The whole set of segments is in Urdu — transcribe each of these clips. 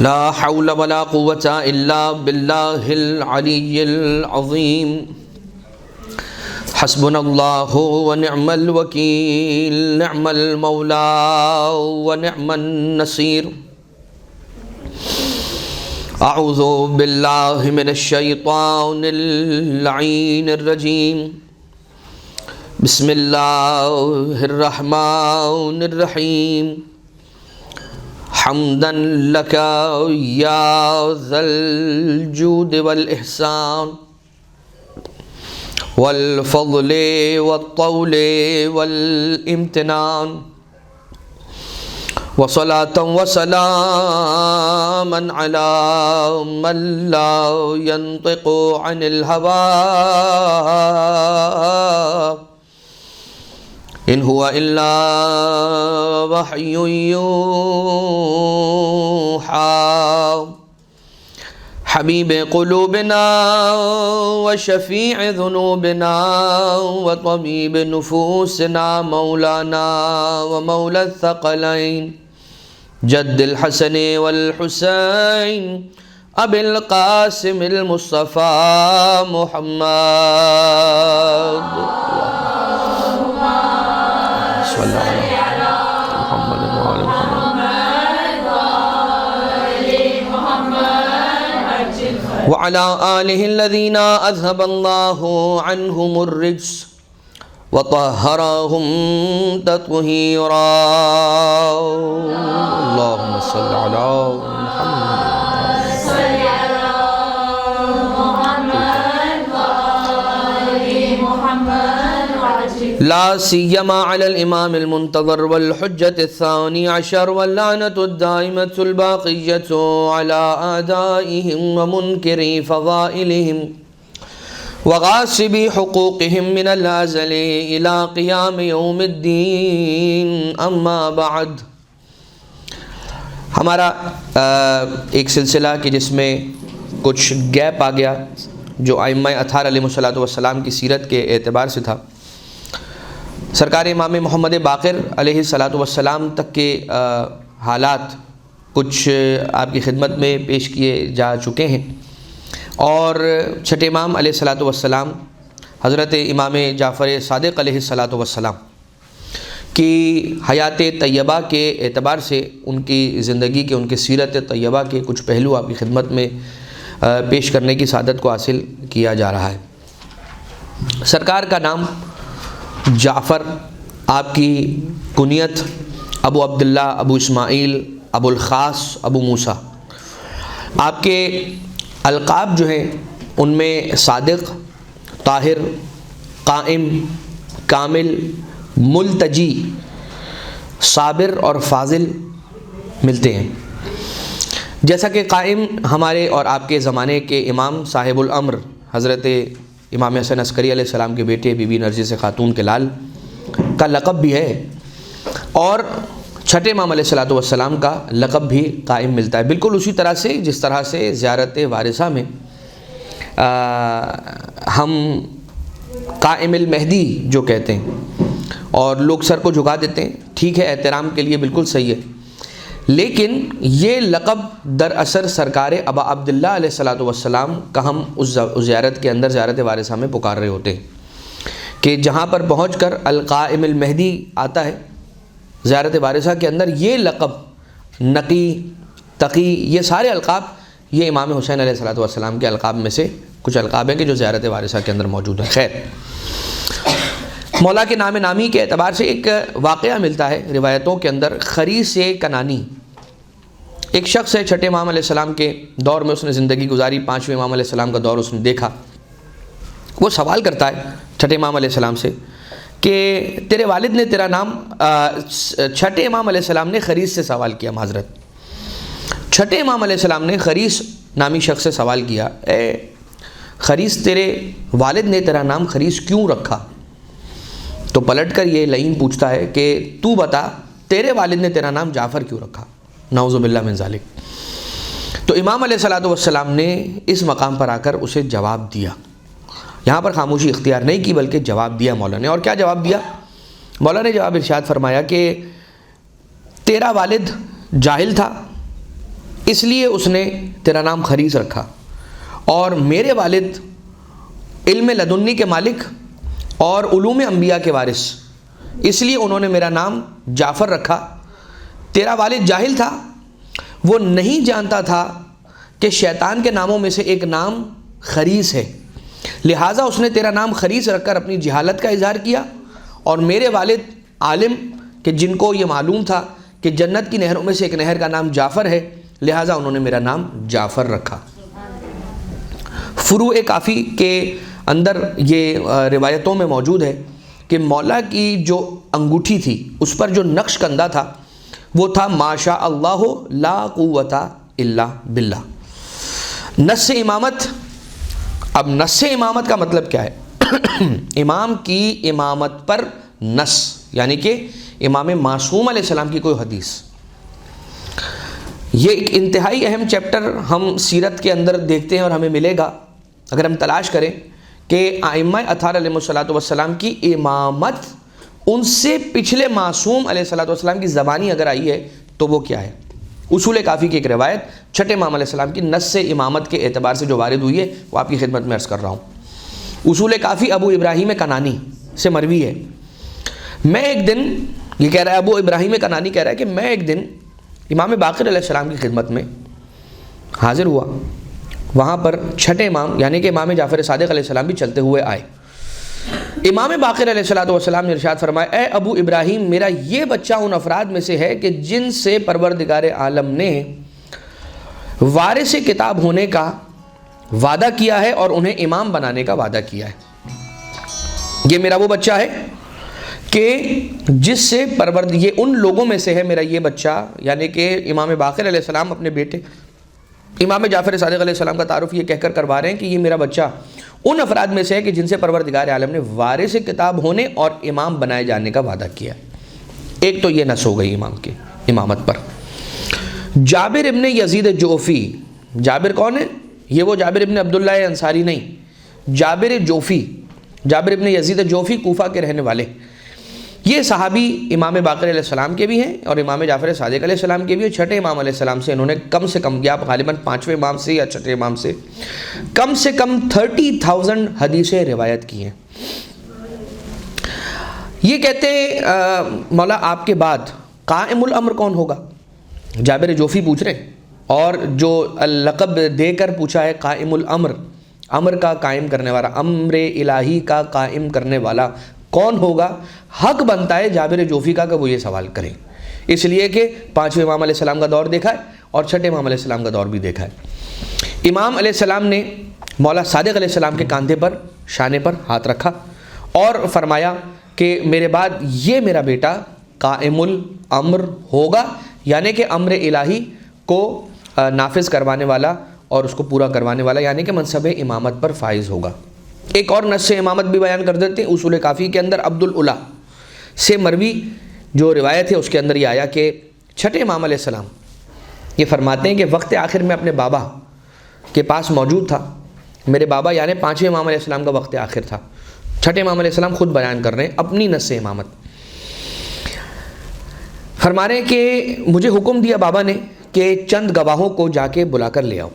لا حول ولا قوة إلا بالله العلي العظيم حسبنا الله ونعم الوكيل نعم المولى ونعم النصير أعوذ بالله من الشيطان اللعين الرجيم بسم الله الرحمن الرحيم حمدا لك يا ذا الجود والإحسان والفضل والطول والامتنان وصلاة وسلاما على من لا ينطق عن الهوى إن هو إلا وحي يوحى حبيب قلوبنا وشفيع ذنوبنا وطبيب نفوسنا مولانا ومولى الثقلين جد الحسن والحسين أبي القاسم المصطفى محمد صلى الله على محمد وعلى محمد وعلى آله الذين أذهب الله عنهم الرجس وطهرهم تطهيرا اللهم صل على محمد لا سيما على الإمام المنتظر والحجة الثاني عشر واللعنة الدائمة الباقية على أعدائهم ومنكري فضائلهم وغاصبي حقوقهم من الأزل إلى قيام يوم الدين أما بعد. ہمارا ایک سلسلہ کہ جس میں کچھ گیپ آ گیا جو ائمہ اطہار علیہ السلام کی سیرت کے اعتبار سے تھا. سرکار امام محمد باقر علیہ السلام تک کے حالات کچھ آپ کی خدمت میں پیش کیے جا چکے ہیں اور چھٹے امام علیہ السلام حضرت امام جعفر صادق علیہ السلام کی حیات طیبہ کے اعتبار سے ان کی زندگی کے ان کی سیرت طیبہ کے کچھ پہلو آپ کی خدمت میں پیش کرنے کی سعادت کو حاصل کیا جا رہا ہے. سرکار کا نام جعفر، آپ کی کنیت ابو عبداللہ، ابو اسماعیل، ابو الخاص، ابو موسیٰ. آپ کے القاب جو ہیں ان میں صادق، طاہر، قائم، کامل، ملتجی، صابر اور فاضل ملتے ہیں. جیسا کہ قائم ہمارے اور آپ کے زمانے کے امام صاحب الامر حضرت امام حسن عسکری علیہ السلام کے بیٹے بی بی نرجس خاتون کے لال کا لقب بھی ہے، اور چھٹے امام علیہ السلام کا لقب بھی قائم ملتا ہے. بالکل اسی طرح سے جس طرح سے زیارت وارثہ میں ہم قائم المہدی جو کہتے ہیں اور لوگ سر کو جھکا دیتے ہیں، ٹھیک ہے، احترام کے لیے بالکل صحیح ہے، لیکن یہ لقب دراصل سرکار ابا عبداللہ علیہ السلام کا ہم اس زیارت کے اندر زیارت وارثہ میں پکار رہے ہوتے ہیں کہ جہاں پر پہنچ کر القائم المہدی آتا ہے زیارت وارثہ کے اندر، یہ لقب نقی، تقی، یہ سارے القاب یہ امام حسین علیہ السلام کے القاب میں سے کچھ القاب ہیں کہ جو زیارت وارثہ کے اندر موجود ہیں. خیر، مولا کے نام نامی کے اعتبار سے ایک واقعہ ملتا ہے روایتوں کے اندر. خریس کنانی ایک شخص ہے، چھٹے امام علیہ السلام کے دور میں اس نے زندگی گزاری، پانچویں امام علیہ السلام کا دور اس نے دیکھا. وہ سوال کرتا ہے چھٹے امام علیہ السلام سے کہ تیرے والد نے تیرا نام، چھٹے امام علیہ السلام نے خریس سے سوال کیا. معذرت، چھٹے امام علیہ السلام نے خریس نامی شخص سے سوال کیا، اے خریس تیرے والد نے تیرا نام خریس کیوں رکھا؟ تو پلٹ کر یہ لعین پوچھتا ہے کہ تو بتا تیرے والد نے تیرا نام جعفر کیوں رکھا؟ نعوذ باللہ من ذالک. تو امام علیہ السلام نے اس مقام پر آ کر اسے جواب دیا. یہاں پر خاموشی اختیار نہیں کی بلکہ جواب دیا مولا نے. اور کیا جواب دیا؟ مولا نے جواب ارشاد فرمایا کہ تیرا والد جاہل تھا اس لیے اس نے تیرا نام خریس رکھا، اور میرے والد علم لدنی کے مالک اور علوم انبیاء کے وارث، اس لیے انہوں نے میرا نام جعفر رکھا۔ تیرا والد جاہل تھا، وہ نہیں جانتا تھا کہ شیطان کے ناموں میں سے ایک نام خریس ہے، لہٰذا اس نے تیرا نام خریس رکھ کر اپنی جہالت کا اظہار کیا۔ اور میرے والد عالم کہ جن کو یہ معلوم تھا کہ جنت کی نہروں میں سے ایک نہر کا نام جعفر ہے، لہٰذا انہوں نے میرا نام جعفر رکھا۔ فروع کافی کے اندر یہ روایتوں میں موجود ہے کہ مولا کی جو انگوٹھی تھی اس پر جو نقش کندہ تھا وہ تھا ما شاء اللہ لا قوت الا باللہ۔ نص امامت، اب نص امامت کا مطلب کیا ہے؟ امام کی امامت پر نص، یعنی کہ امام معصوم علیہ السلام کی کوئی حدیث۔ یہ ایک انتہائی اہم چیپٹر ہم سیرت کے اندر دیکھتے ہیں اور ہمیں ملے گا اگر ہم تلاش کریں کہ ائمہ اطہار علیہ السلام کی امامت ان سے پچھلے معصوم علیہ السلام کی زبانی اگر آئی ہے تو وہ کیا ہے۔ اصول کافی کی ایک روایت چھٹے امام علیہ السلام کی نص امامت کے اعتبار سے جو وارد ہوئی ہے وہ آپ کی خدمت میں عرض کر رہا ہوں۔ اصول کافی ابو ابراہیم کنانی سے مروی ہے، میں ایک دن، یہ کہہ رہا ہے ابو ابراہیم کنانی کہہ رہا ہے کہ میں ایک دن امام باقر علیہ السلام کی خدمت میں حاضر ہوا، وہاں پر چھٹے امام یعنی کہ امام جعفر صادق علیہ السلام بھی چلتے ہوئے آئے۔ امام باقر علیہ السلام نے ارشاد فرمایا، اے ابو ابراہیم، میرا یہ بچہ ان افراد میں سے ہے کہ جن سے پروردگار عالم نے وارث کتاب ہونے کا وعدہ کیا ہے اور انہیں امام بنانے کا وعدہ کیا ہے۔ یہ میرا وہ بچہ ہے کہ جس سے یہ ان لوگوں میں سے ہے، میرا یہ بچہ، یعنی کہ امام باقر علیہ السلام اپنے بیٹے امام جعفر صادق علیہ السلام کا تعارف یہ کہہ کر کروا رہے ہیں کہ یہ میرا بچہ ان افراد میں سے ہے کہ جن سے پروردگار عالم نے وارث کتاب ہونے اور امام بنائے جانے کا وعدہ کیا ہے۔ ایک تو یہ نص ہو گئی امام کی امامت پر۔ جابر ابن یزید جوفی، جابر کون ہے؟ یہ وہ جابر ابن عبداللہ انصاری نہیں، جابر جوفی، جابر ابن یزید جوفی کوفہ کے رہنے والے، یہ صحابی امام باقر علیہ السلام کے بھی ہیں اور امام جعفر صادق علیہ السلام کے بھی ہیں۔ چھٹے امام علیہ السلام سے انہوں نے کم سے کم، یا غالباً پانچویں امام سے یا چھٹے امام سے کم 30,000 حدیثیں روایت کی ہیں۔ یہ کہتے ہیں مولا آپ کے بعد قائم الامر کون ہوگا؟ جابر جوفی پوچھ رہے ہیں، اور جو لقب دے کر پوچھا ہے قائم الامر، امر کا قائم کرنے والا، امر الہی کا قائم کرنے والا کون ہوگا؟ حق بنتا ہے جابر جوفی کا کہ وہ یہ سوال کریں، اس لیے کہ پانچویں امام علیہ السلام کا دور دیکھا ہے اور چھٹے امام علیہ السلام کا دور بھی دیکھا ہے۔ امام علیہ السلام نے مولا صادق علیہ السلام کے کاندھے پر، شانے پر ہاتھ رکھا اور فرمایا کہ میرے بعد یہ میرا بیٹا قائم الامر ہوگا، یعنی کہ امر الہی کو نافذ کروانے والا اور اس کو پورا کروانے والا، یعنی کہ منصب امامت پر فائز ہوگا۔ ایک اور نص امامت بھی بیان کر دیتے ہیں۔ اصول کافی کے اندر عبدالعلا سے مروی جو روایت ہے اس کے اندر یہ آیا کہ چھٹے امام علیہ السلام یہ فرماتے ہیں کہ وقت آخر میں اپنے بابا کے پاس موجود تھا، میرے بابا یعنی پانچویں امام علیہ السلام کا وقت آخر تھا۔ چھٹے امام علیہ السلام خود بیان کر رہے ہیں اپنی نص امامت، فرما رہے ہیں کہ مجھے حکم دیا بابا نے کہ چند گواہوں کو جا کے بلا کر لے آؤ۔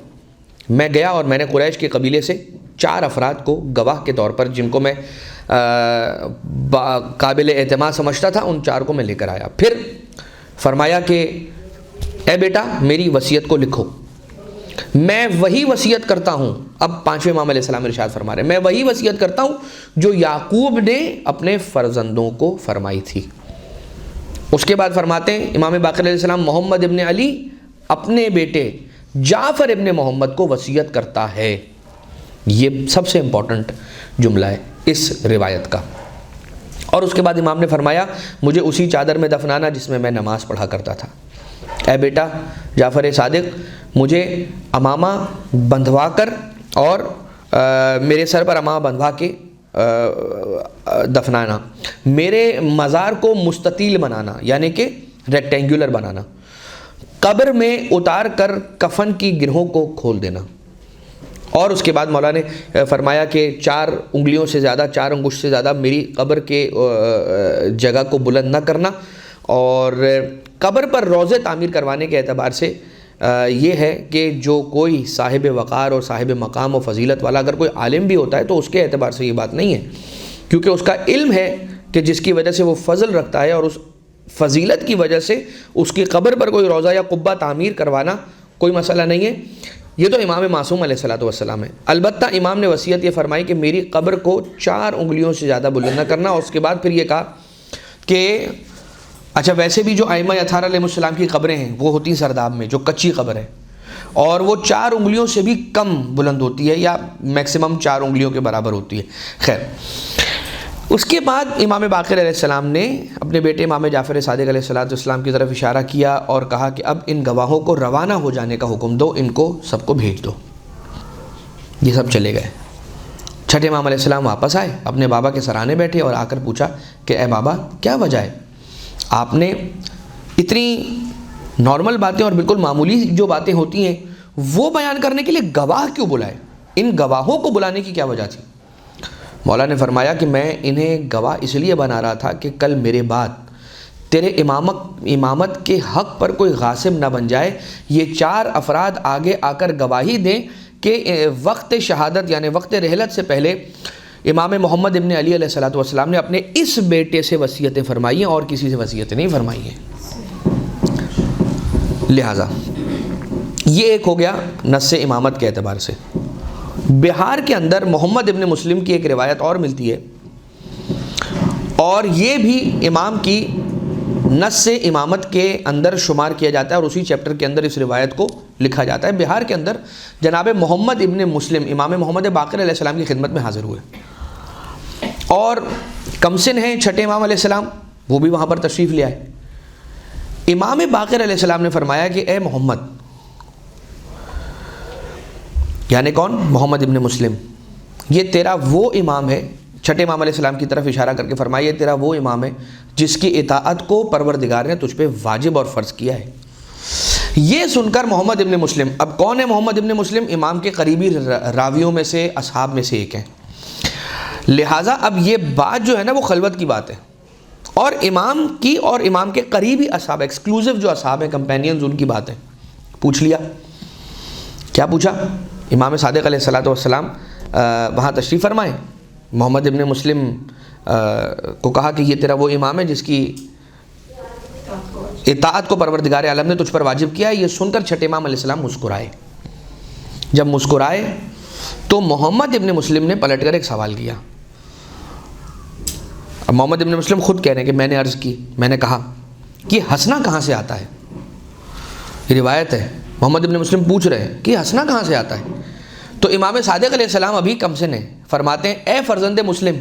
میں گیا اور میں نے قریش کے قبیلے سے 4 افراد کو گواہ کے طور پر، جن کو میں قابل اعتماد سمجھتا تھا، ان 4 کو میں لے کر آیا۔ پھر فرمایا کہ اے بیٹا میری وصیت کو لکھو، میں وہی وصیت کرتا ہوں، اب پانچویں امام علیہ السلام ارشاد فرما رہے ہیں، میں وہی وصیت کرتا ہوں جو یعقوب نے اپنے فرزندوں کو فرمائی تھی۔ اس کے بعد فرماتے ہیں امام باقر علیہ السلام محمد ابن علی اپنے بیٹے جعفر ابن محمد کو وصیت کرتا ہے۔ یہ سب سے امپورٹنٹ جملہ ہے اس روایت کا۔ اور اس کے بعد امام نے فرمایا مجھے اسی چادر میں دفنانا جس میں میں نماز پڑھا کرتا تھا۔ اے بیٹا جعفر صادق مجھے امامہ بندھوا کر اور میرے سر پر امامہ بندھوا کے دفنانا، میرے مزار کو مستطیل بنانا یعنی کہ ریکٹینگولر بنانا، قبر میں اتار کر کفن کی گرہوں کو کھول دینا۔ اور اس کے بعد مولا نے فرمایا کہ 4 انگلیوں سے زیادہ، 4 انگشت سے زیادہ میری قبر کے جگہ کو بلند نہ کرنا، اور قبر پر روضے تعمیر کروانے کے اعتبار سے یہ ہے کہ جو کوئی صاحب وقار اور صاحب مقام و فضیلت والا اگر کوئی عالم بھی ہوتا ہے تو اس کے اعتبار سے یہ بات نہیں ہے، کیونکہ اس کا علم ہے کہ جس کی وجہ سے وہ فضل رکھتا ہے، اور اس فضیلت کی وجہ سے اس کی قبر پر کوئی روضہ یا قبہ تعمیر کروانا کوئی مسئلہ نہیں ہے۔ یہ تو امام معصوم علیہ الصلوۃ والسلام ہے۔ البتہ امام نے وصیت یہ فرمائی کہ میری قبر کو 4 انگلیوں سے زیادہ بلند نہ کرنا، اور اس کے بعد پھر یہ کہا کہ اچھا ویسے بھی جو ائمہ اطہار علیہ السلام کی قبریں ہیں وہ ہوتی ہیں سرداب میں، جو کچی قبر ہے، اور وہ 4 انگلیوں سے بھی کم بلند ہوتی ہے، یا میکسیمم 4 انگلیوں کے برابر ہوتی ہے۔ خیر، اس کے بعد امام باقر علیہ السلام نے اپنے بیٹے امام جعفر صادق علیہ السلام کی طرف اشارہ کیا اور کہا کہ اب ان گواہوں کو روانہ ہو جانے کا حکم دو، ان کو سب کو بھیج دو۔ یہ سب چلے گئے۔ چھٹے امام علیہ السلام واپس آئے، اپنے بابا کے سرانے بیٹھے اور آ کر پوچھا کہ اے بابا کیا وجہ ہے؟ آپ نے اتنی نارمل باتیں اور بالکل معمولی جو باتیں ہوتی ہیں وہ بیان کرنے کے لیے گواہ کیوں بلائے؟ ان گواہوں کو بلانے کی کیا وجہ تھی؟ مولا نے فرمایا کہ میں انہیں گواہ اس لیے بنا رہا تھا کہ کل میرے بعد تیرے امامت کے حق پر کوئی غاصب نہ بن جائے۔ یہ 4 افراد آگے آ کر گواہی دیں کہ وقت شہادت یعنی وقت رحلت سے پہلے امام محمد ابن علی علیہ السلام نے اپنے اس بیٹے سے وصیتیں فرمائی ہیں اور کسی سے وصیتیں نہیں فرمائی ہیں۔ لہٰذا یہ ایک ہو گیا نص امامت کے اعتبار سے۔ بہار کے اندر محمد ابن مسلم کی ایک روایت اور ملتی ہے، اور یہ بھی امام کی نص امامت کے اندر شمار کیا جاتا ہے، اور اسی چیپٹر کے اندر اس روایت کو لکھا جاتا ہے۔ بہار کے اندر جناب محمد ابن مسلم امام محمد باقر علیہ السلام کی خدمت میں حاضر ہوئے، اور کمسن ہیں چھٹے امام علیہ السلام، وہ بھی وہاں پر تشریف لے آئے۔ امام باقر علیہ السلام نے فرمایا کہ اے محمد، یعنی کون؟ محمد ابن مسلم، یہ تیرا وہ امام ہے، چھٹے امام علیہ السلام کی طرف اشارہ کر کے فرمایا یہ تیرا وہ امام ہے جس کی اطاعت کو پروردگار نے تجھ پہ واجب اور فرض کیا ہے۔ یہ سن کر محمد ابن مسلم، اب کون ہے محمد ابن مسلم؟ امام کے قریبی راویوں میں سے، اصحاب میں سے ایک ہیں، لہٰذا اب یہ بات جو ہے نا وہ خلوت کی بات ہے، اور امام کی اور امام کے قریبی اصحاب، ایکسکلوزیو جو اصحاب ہیں، کمپینینز، ان کی باتیں پوچھ لیا۔ کیا پوچھا؟ امام صادق علیہ السلام وہاں تشریف فرمائے، محمد ابن مسلم کو کہا کہ یہ تیرا وہ امام ہے جس کی اطاعت کو پروردگار عالم نے تجھ پر واجب کیا ہے۔ یہ سن کر چھٹے امام علیہ السلام مسکرائے۔ جب مسکرائے تو محمد ابن مسلم نے پلٹ کر ایک سوال کیا۔ اب محمد ابن مسلم خود کہہ رہے ہیں کہ میں نے عرض کی، میں نے کہا کہ ہنسنا کہاں سے آتا ہے؟ یہ روایت ہے، محمد ابن مسلم پوچھ رہے ہیں کہ ہنسنا کہاں سے آتا ہے؟ تو امام صادق علیہ السلام ابھی کمسن ہیں، فرماتے ہیں اے فرزند مسلم،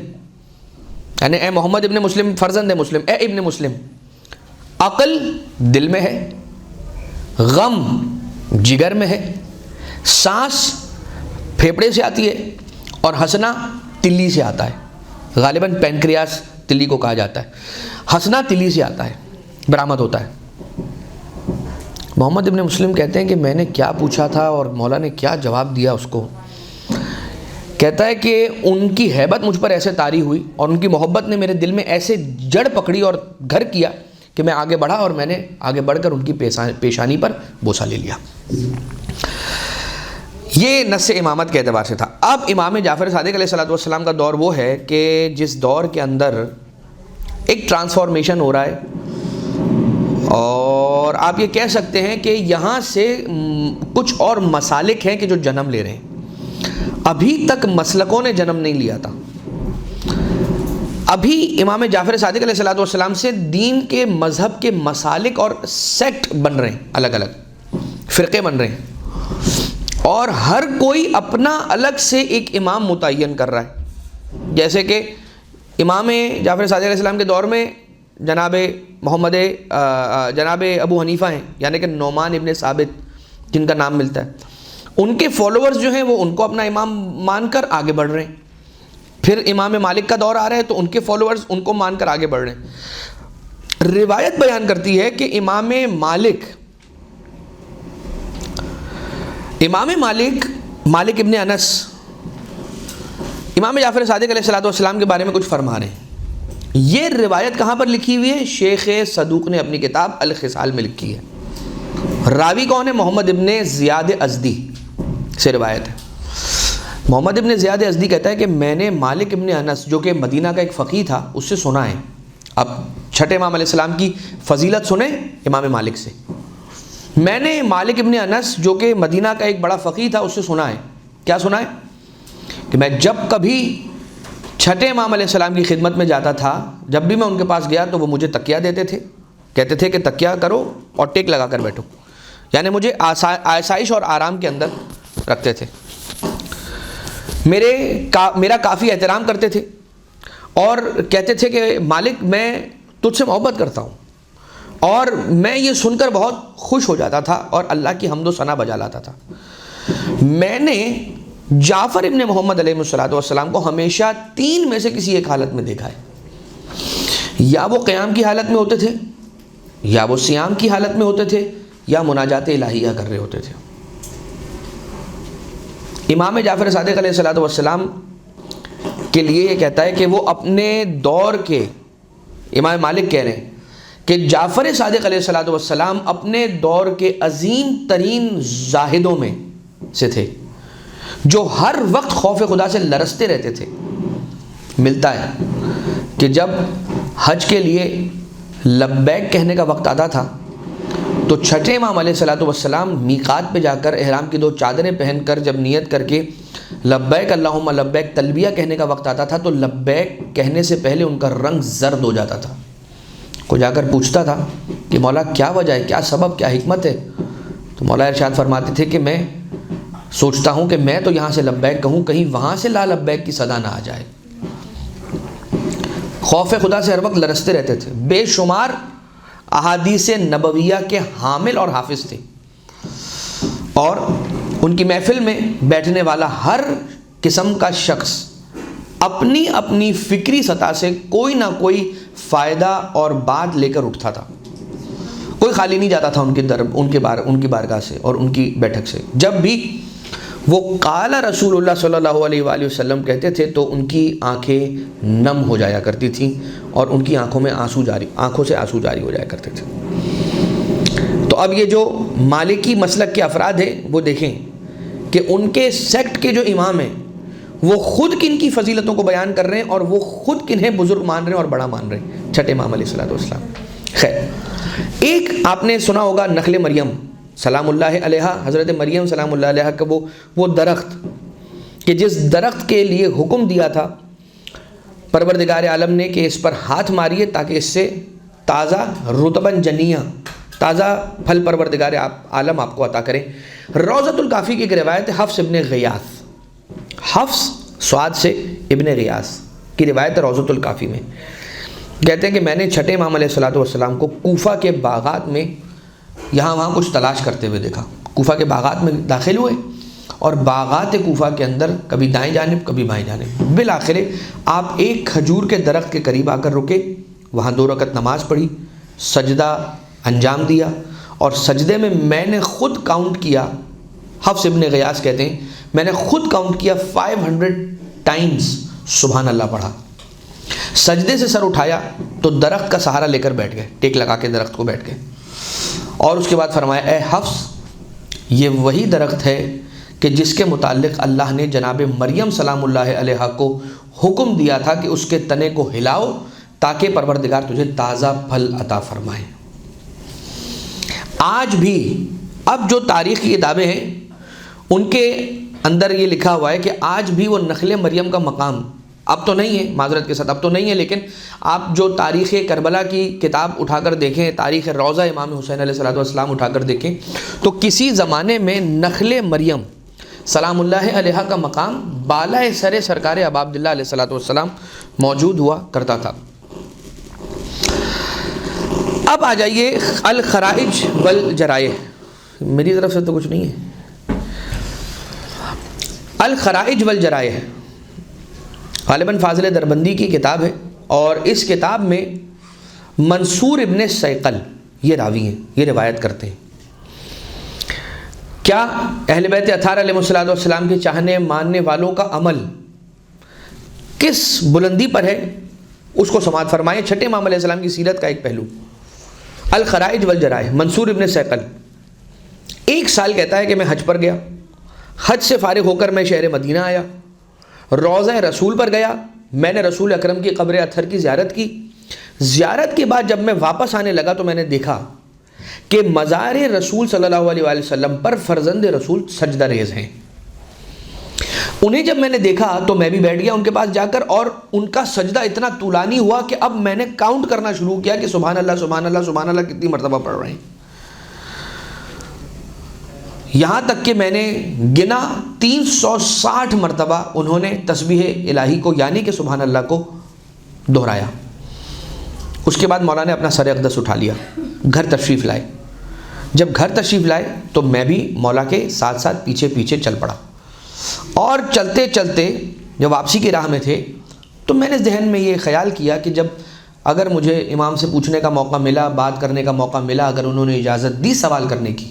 یعنی اے محمد ابن مسلم فرزند مسلم، اے ابن مسلم، عقل دل میں ہے، غم جگر میں ہے، سانس پھیپڑے سے آتی ہے، اور ہنسنا تلی سے آتا ہے۔ غالباً پینکریاس تلی کو کہا جاتا ہے، ہنسنا تلی سے آتا ہے، برآمد ہوتا ہے۔ محمد ابن مسلم کہتے ہیں کہ میں نے کیا پوچھا تھا اور مولا نے کیا جواب دیا اس کو۔ کہتا ہے کہ ان کی ہیبت مجھ پر ایسے طاری ہوئی اور ان کی محبت نے میرے دل میں ایسے جڑ پکڑی اور گھر کیا کہ میں آگے بڑھا اور میں نے آگے بڑھ کر ان کی پیشانی پر بوسہ لے لیا۔ یہ نص امامت کے اعتبار سے تھا۔ اب امام جعفر صادق علیہ السلام کا دور وہ ہے کہ جس دور کے اندر ایک ٹرانسفارمیشن ہو رہا ہے، اور آپ یہ کہہ سکتے ہیں کہ یہاں سے کچھ اور مسالک ہیں کہ جو جنم لے رہے ہیں۔ ابھی تک مسلکوں نے جنم نہیں لیا تھا، ابھی امام جعفر صادق علیہ السلام سے دین کے مذہب کے مسالک اور سیکٹ بن رہے ہیں، الگ الگ فرقے بن رہے ہیں، اور ہر کوئی اپنا الگ سے ایک امام متعین کر رہا ہے۔ جیسے کہ امام جعفر صادق علیہ السلام کے دور میں جناب ابو حنیفہ ہیں، یعنی کہ نعمان ابن ثابت جن کا نام ملتا ہے، ان کے فالوورز جو ہیں وہ ان کو اپنا امام مان کر آگے بڑھ رہے ہیں۔ پھر امام مالک کا دور آ رہا ہے تو ان کے فالوورز ان کو مان کر آگے بڑھ رہے ہیں۔ روایت بیان کرتی ہے کہ امام مالک ابن انس امام جعفر صادق علیہ السلام کے بارے میں کچھ فرما رہے ہیں۔ یہ روایت کہاں پر لکھی ہوئی ہے؟ شیخ صدوق نے اپنی کتاب الخصال میں لکھی ہے۔ راوی کون ہے؟ محمد ابن زیاد ازدی سے روایت ہے۔ محمد ابن زیاد ازدی کہتا ہے کہ میں نے مالک ابن انس جو کہ مدینہ کا ایک فقیہ تھا اس سے سنا ہے۔ اب چھٹے امام علیہ السلام کی فضیلت سنیں امام مالک سے۔ میں نے مالک ابن انس جو کہ مدینہ کا ایک بڑا فقیہ تھا اس سے سنا ہے۔ کیا سنا ہے؟ کہ میں جب کبھی چھٹے امام علیہ السلام کی خدمت میں جاتا تھا، جب بھی میں ان کے پاس گیا تو وہ مجھے تکیہ دیتے تھے، کہتے تھے کہ تکیہ کرو اور ٹیک لگا کر بیٹھو، یعنی مجھے آسائش اور آرام کے اندر رکھتے تھے، میرا کافی احترام کرتے تھے اور کہتے تھے کہ مالک میں تجھ سے محبت کرتا ہوں، اور میں یہ سن کر بہت خوش ہو جاتا تھا اور اللہ کی حمد و ثنا بجا لاتا تھا۔ میں نے جعفر ابن محمد علیہ السلام کو ہمیشہ 3 میں سے کسی ایک حالت میں دیکھا ہے، یا وہ قیام کی حالت میں ہوتے تھے، یا وہ صیام کی حالت میں ہوتے تھے، یا مناجات الہیہ کر رہے ہوتے تھے۔ امام جعفر صادق علیہ السلام کے لیے یہ کہتا ہے کہ وہ اپنے دور کے، امام مالک کہہ رہے ہیں کہ جعفر صادق علیہ السلام اپنے دور کے عظیم ترین زاہدوں میں سے تھے جو ہر وقت خوف خدا سے لرزتے رہتے تھے۔ ملتا ہے کہ جب حج کے لیے لبیک کہنے کا وقت آتا تھا تو چھٹے امام علیہ السلام میقات پہ جا کر احرام کی 2 چادریں پہن کر جب نیت کر کے لبیک اللہم لبیک تلبیہ کہنے کا وقت آتا تھا تو لبیک کہنے سے پہلے ان کا رنگ زرد ہو جاتا تھا۔ کوئی جا کر پوچھتا تھا کہ مولا کیا وجہ ہے، کیا سبب، کیا حکمت ہے؟ تو مولا ارشاد فرماتے تھے کہ میں سوچتا ہوں کہ میں تو یہاں سے لبیک کہوں، کہیں وہاں سے لا لبیک کی صدا نہ آ جائے۔ خوف خدا سے ہر وقت لرزتے رہتے تھے، بے شمار احادیث نبویہ کے حامل اور حافظ تھے، اور ان کی محفل میں بیٹھنے والا ہر قسم کا شخص اپنی اپنی فکری سطح سے کوئی نہ کوئی فائدہ اور بات لے کر اٹھتا تھا، کوئی خالی نہیں جاتا تھا ان کی بارگاہ سے اور ان کی بیٹھک سے۔ جب بھی وہ قال رسول اللہ صلی اللہ علیہ وآلہ وسلم کہتے تھے تو ان کی آنکھیں نم ہو جایا کرتی تھیں اور ان کی آنکھوں سے آنسو جاری ہو جایا کرتے تھے۔ تو اب یہ جو مالکی مسلک کے افراد ہیں وہ دیکھیں کہ ان کے سیکٹ کے جو امام ہیں وہ خود کن کی فضیلتوں کو بیان کر رہے ہیں اور وہ خود کنہیں بزرگ مان رہے ہیں اور بڑا مان رہے ہیں، چھٹے امام علیہ السلام۔ خیر، ایک آپ نے سنا ہوگا نخل مریم سلام اللہ علیہ، حضرت مریم سلام اللہ علیہ کا وہ درخت کہ جس درخت کے لیے حکم دیا تھا پروردگار عالم نے کہ اس پر ہاتھ ماریے تاکہ اس سے تازہ رطباً جنیہ، تازہ پھل پروردگار عالم آپ کو عطا کریں۔ روضۃ الکافی کی ایک روایت ہے حفص ابن غیاث، حفص سعاد سے ابن غیاث کی روایت ہے روضۃ الکافی میں، کہتے ہیں کہ میں نے چھٹے امام علیہ السلام کو کوفہ کے باغات میں یہاں وہاں کچھ تلاش کرتے ہوئے دیکھا۔ کوفہ کے باغات میں داخل ہوئے اور باغات کوفہ کے اندر کبھی دائیں جانب کبھی بائیں جانب، بالآخر آپ ایک کھجور کے درخت کے قریب آ کر رکے، وہاں 2 رکعت نماز پڑھی، سجدہ انجام دیا، اور سجدے میں میں نے خود کاؤنٹ کیا، حفص ابن غیاث کہتے ہیں میں نے خود کاؤنٹ کیا 500 ٹائمز سبحان اللہ پڑھا۔ سجدے سے سر اٹھایا تو درخت کا سہارا لے کر بیٹھ گئے، ٹیک لگا کے درخت کو بیٹھ گئے، اور اس کے بعد فرمایا اے حفص یہ وہی درخت ہے کہ جس کے متعلق اللہ نے جناب مریم سلام اللہ علیہ کو حکم دیا تھا کہ اس کے تنے کو ہلاؤ تاکہ پروردگار تجھے تازہ پھل عطا فرمائے۔ آج بھی اب جو تاریخ کی کتابیں ہیں ان کے اندر یہ لکھا ہوا ہے کہ آج بھی وہ نخل مریم کا مقام اب تو نہیں ہے، معذرت کے ساتھ اب تو نہیں ہے، لیکن آپ جو تاریخ کربلا کی کتاب اٹھا کر دیکھیں، تاریخ روضہ امام حسین علیہ السلام اٹھا کر دیکھیں تو کسی زمانے میں نخل مریم سلام اللہ علیہ کا مقام بالائے سر سرکار ابا عبداللہ علیہ السلام موجود ہوا کرتا تھا۔ اب آ جائیے الخرائج والجرائح، میری طرف سے تو کچھ نہیں ہے۔ الخرائج والجرائح غالباً فاضل دربندی کی کتاب ہے، اور اس کتاب میں منصور ابن سیقل یہ راوی ہیں، یہ روایت کرتے ہیں۔ کیا اہل بیت اطہار علیہ السلام کے چاہنے ماننے والوں کا عمل کس بلندی پر ہے اس کو سماعت فرمائیں۔ چھٹے امام علیہ السلام کی سیرت کا ایک پہلو، الخرائج والجرائح، منصور ابن سیقل 1 سال کہتا ہے کہ میں حج پر گیا، حج سے فارغ ہو کر میں شہر مدینہ آیا، روضہ رسول پر گیا، میں نے رسول اکرم کی قبر اطہر کی زیارت کی، زیارت کے بعد جب میں واپس آنے لگا تو میں نے دیکھا کہ مزار رسول صلی اللہ علیہ وآلہ وسلم پر فرزند رسول سجدہ ریز ہیں۔ انہیں جب میں نے دیکھا تو میں بھی بیٹھ گیا ان کے پاس جا کر، اور ان کا سجدہ اتنا طولانی ہوا کہ اب میں نے کاؤنٹ کرنا شروع کیا کہ سبحان اللہ سبحان اللہ سبحان اللہ کتنی مرتبہ پڑھ رہے ہیں، یہاں تک کہ میں نے گنا 360 مرتبہ انہوں نے تسبیح الہی کو یعنی کہ سبحان اللہ کو دہرایا۔ اس کے بعد مولا نے اپنا سر اقدس اٹھا لیا، گھر تشریف لائے۔ جب گھر تشریف لائے تو میں بھی مولا کے ساتھ ساتھ پیچھے پیچھے چل پڑا، اور چلتے چلتے جب واپسی کی راہ میں تھے تو میں نے ذہن میں یہ خیال کیا کہ جب اگر مجھے امام سے پوچھنے کا موقع ملا، بات کرنے کا موقع ملا، اگر انہوں نے اجازت دی سوال کرنے کی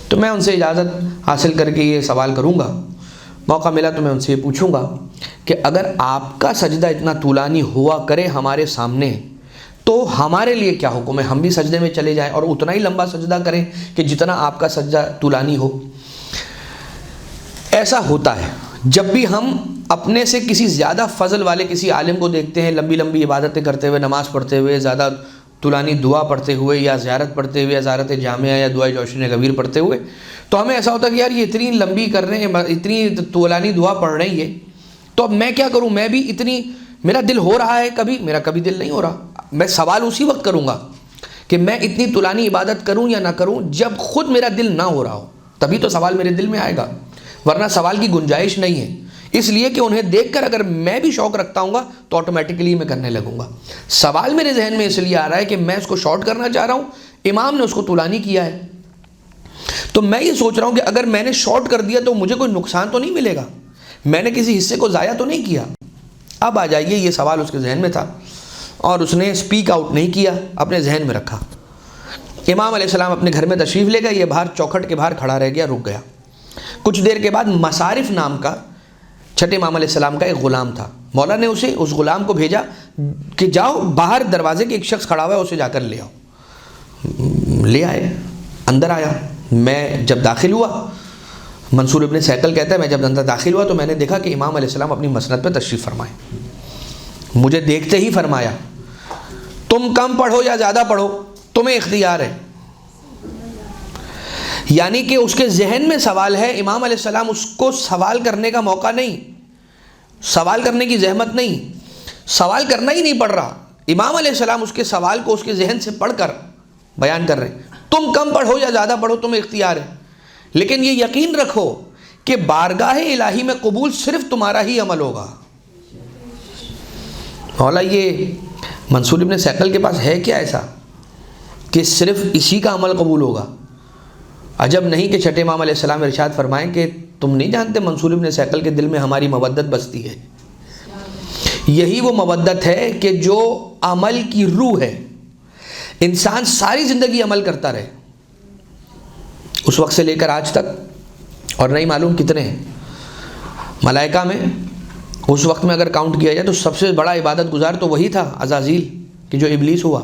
تو میں ان سے اجازت حاصل کر کے یہ سوال کروں گا۔ موقع ملا تو میں ان سے یہ پوچھوں گا کہ اگر آپ کا سجدہ اتنا طولانی ہوا کرے ہمارے سامنے تو ہمارے لیے کیا حکم ہے، ہم بھی سجدے میں چلے جائیں اور اتنا ہی لمبا سجدہ کریں کہ جتنا آپ کا سجدہ طولانی ہو۔ ایسا ہوتا ہے جب بھی ہم اپنے سے کسی زیادہ فضل والے کسی عالم کو دیکھتے ہیں لمبی لمبی عبادتیں کرتے ہوئے، نماز پڑھتے ہوئے، زیادہ طولانی دعا پڑھتے ہوئے، یا زیارت پڑھتے ہوئے، یا زیارت جامعہ یا دعائے جوشن کبیر پڑھتے ہوئے، تو ہمیں ایسا ہوتا ہے کہ یار یہ اتنی لمبی کر رہے ہیں، اتنی طولانی دعا پڑھ رہے ہیں یہ، تو اب میں کیا کروں، میں بھی اتنی، میرا دل ہو رہا ہے کبھی، میرا کبھی دل نہیں ہو رہا۔ میں سوال اسی وقت کروں گا کہ میں اتنی طولانی عبادت کروں یا نہ کروں جب خود میرا دل نہ ہو رہا ہو، تبھی تو سوال میرے دل میں آئے گا، ورنہ سوال کی گنجائش نہیں ہے۔ اس لیے کہ انہیں دیکھ کر اگر میں بھی شوق رکھتا ہوں گا تو آٹومیٹکلی میں کرنے لگوں گا۔ سوال میرے ذہن میں اس لیے آ رہا ہے کہ میں اس کو شارٹ کرنا چاہ رہا ہوں، امام نے اس کو طولانی کیا ہے، تو میں یہ سوچ رہا ہوں کہ اگر میں نے شارٹ کر دیا تو مجھے کوئی نقصان تو نہیں ملے گا، میں نے کسی حصے کو ضائع تو نہیں کیا۔ اب آ جائیے، یہ سوال اس کے ذہن میں تھا اور اس نے اسپیک آؤٹ نہیں کیا، اپنے ذہن میں رکھا۔ امام علیہ السلام اپنے گھر میں تشریف لے گئے، یہ باہر چوکھٹ کے باہر کھڑا رہ گیا، رک گیا۔ کچھ دیر کے بعد مصارف نام کا چھٹے امام علیہ السلام کا ایک غلام تھا، مولا نے اسے، اس غلام کو بھیجا کہ جاؤ باہر دروازے کے ایک شخص کھڑا ہوا ہے اسے جا کر لے آؤ۔ لے آئے، اندر آیا۔ میں جب داخل ہوا، منصور ابن سیکل کہتا ہے میں جب اندر داخل ہوا تو میں نے دیکھا کہ امام علیہ السلام اپنی مسند پہ تشریف فرمائے۔ مجھے دیکھتے ہی فرمایا تم کم پڑھو یا زیادہ پڑھو تمہیں اختیار ہے، یعنی کہ اس کے ذہن میں سوال ہے، امام علیہ السلام اس کو سوال کرنے کا موقع نہیں، سوال کرنے کی زحمت نہیں، سوال کرنا ہی نہیں پڑ رہا، امام علیہ السلام اس کے سوال کو اس کے ذہن سے پڑھ کر بیان کر رہے ہیں، تم کم پڑھو یا زیادہ پڑھو تمہیں اختیار ہے، لیکن یہ یقین رکھو کہ بارگاہ الہی میں قبول صرف تمہارا ہی عمل ہوگا۔ مولا یہ منصور ابن سیکل کے پاس ہے کیا ایسا کہ صرف اسی کا عمل قبول ہوگا؟ عجب نہیں کہ چھٹے امام علیہ السلام ارشاد فرمائیں کہ تم نہیں جانتے منصور ابن سیکل کے دل میں ہماری مودت بستی ہے۔ یہی وہ مودت ہے کہ جو عمل کی روح ہے، انسان ساری زندگی عمل کرتا رہے، اس وقت سے لے کر آج تک، اور نہیں معلوم کتنے ہیں ملائکہ میں، اس وقت میں اگر کاؤنٹ کیا جائے تو سب سے بڑا عبادت گزار تو وہی تھا عزازیل، کہ جو ابلیس ہوا،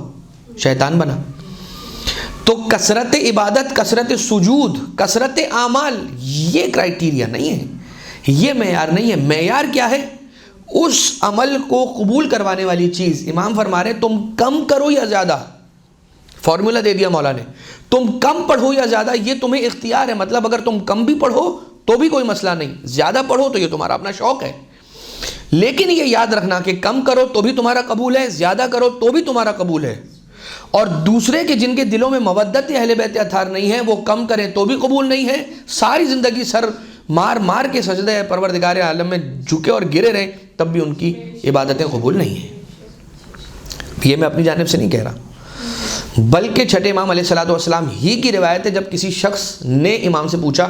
شیطان بنا۔ تو کثرت عبادت، کثرت سجود، کثرت اعمال یہ کرائٹیریا نہیں ہے، یہ معیار نہیں ہے۔ معیار کیا ہے؟ اس عمل کو قبول کروانے والی چیز۔ امام فرما رہے تم کم کرو یا زیادہ، فارمولہ دے دیا مولا نے، تم کم پڑھو یا زیادہ یہ تمہیں اختیار ہے، مطلب اگر تم کم بھی پڑھو تو بھی کوئی مسئلہ نہیں، زیادہ پڑھو تو یہ تمہارا اپنا شوق ہے، لیکن یہ یاد رکھنا کہ کم کرو تو بھی تمہارا قبول ہے، زیادہ کرو تو بھی تمہارا قبول ہے۔ اور دوسرے کے جن کے دلوں میں مودت اہل بیت اطہار نہیں ہے، وہ کم کریں تو بھی قبول نہیں ہے، ساری زندگی سر مار مار کے سجدہ پروردگار عالم میں جھکے اور گرے رہیں تب بھی ان کی عبادتیں قبول نہیں ہیں۔ یہ میں اپنی جانب سے نہیں کہہ رہا، بلکہ چھٹے امام علیہ السلام ہی کی روایت ہے۔ جب کسی شخص نے امام سے پوچھا،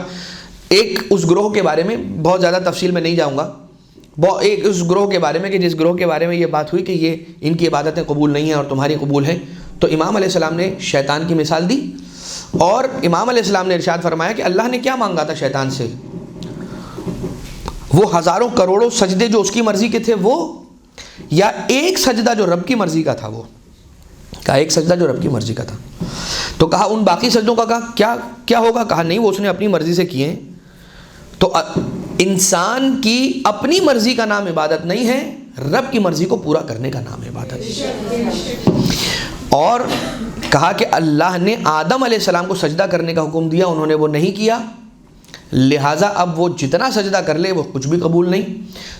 ایک اس گروہ کے بارے میں، بہت زیادہ تفصیل میں نہیں جاؤں گا، ایک اس گروہ کے بارے میں کہ جس گروہ کے بارے میں یہ بات ہوئی کہ یہ ان کی عبادتیں قبول نہیں ہیں اور تمہاری قبول ہیں، تو امام علیہ السلام نے شیطان کی مثال دی، اور امام علیہ السلام نے ارشاد فرمایا کہ اللہ نے کیا مانگا تھا شیطان سے؟ وہ ہزاروں کروڑوں سجدے جو اس کی مرضی کے تھے وہ، یا ایک سجدہ جو رب کی مرضی کا تھا؟ وہ کہا ایک سجدہ جو رب کی مرضی کا تھا۔ تو تو کہا ان باقی سجدوں کا کہا کیا ہوگا؟ کہا نہیں، وہ اس نے اپنی مرضی سے کیے ہیں۔ تو انسان کی اپنی مرضی کا نام عبادت نہیں ہے، رب کی مرضی کو پورا کرنے کا نام عبادت۔ اور کہا کہ اللہ نے آدم علیہ السلام کو سجدہ کرنے کا حکم دیا، انہوں نے وہ نہیں کیا، لہٰذا اب وہ جتنا سجدہ کر لے وہ کچھ بھی قبول نہیں۔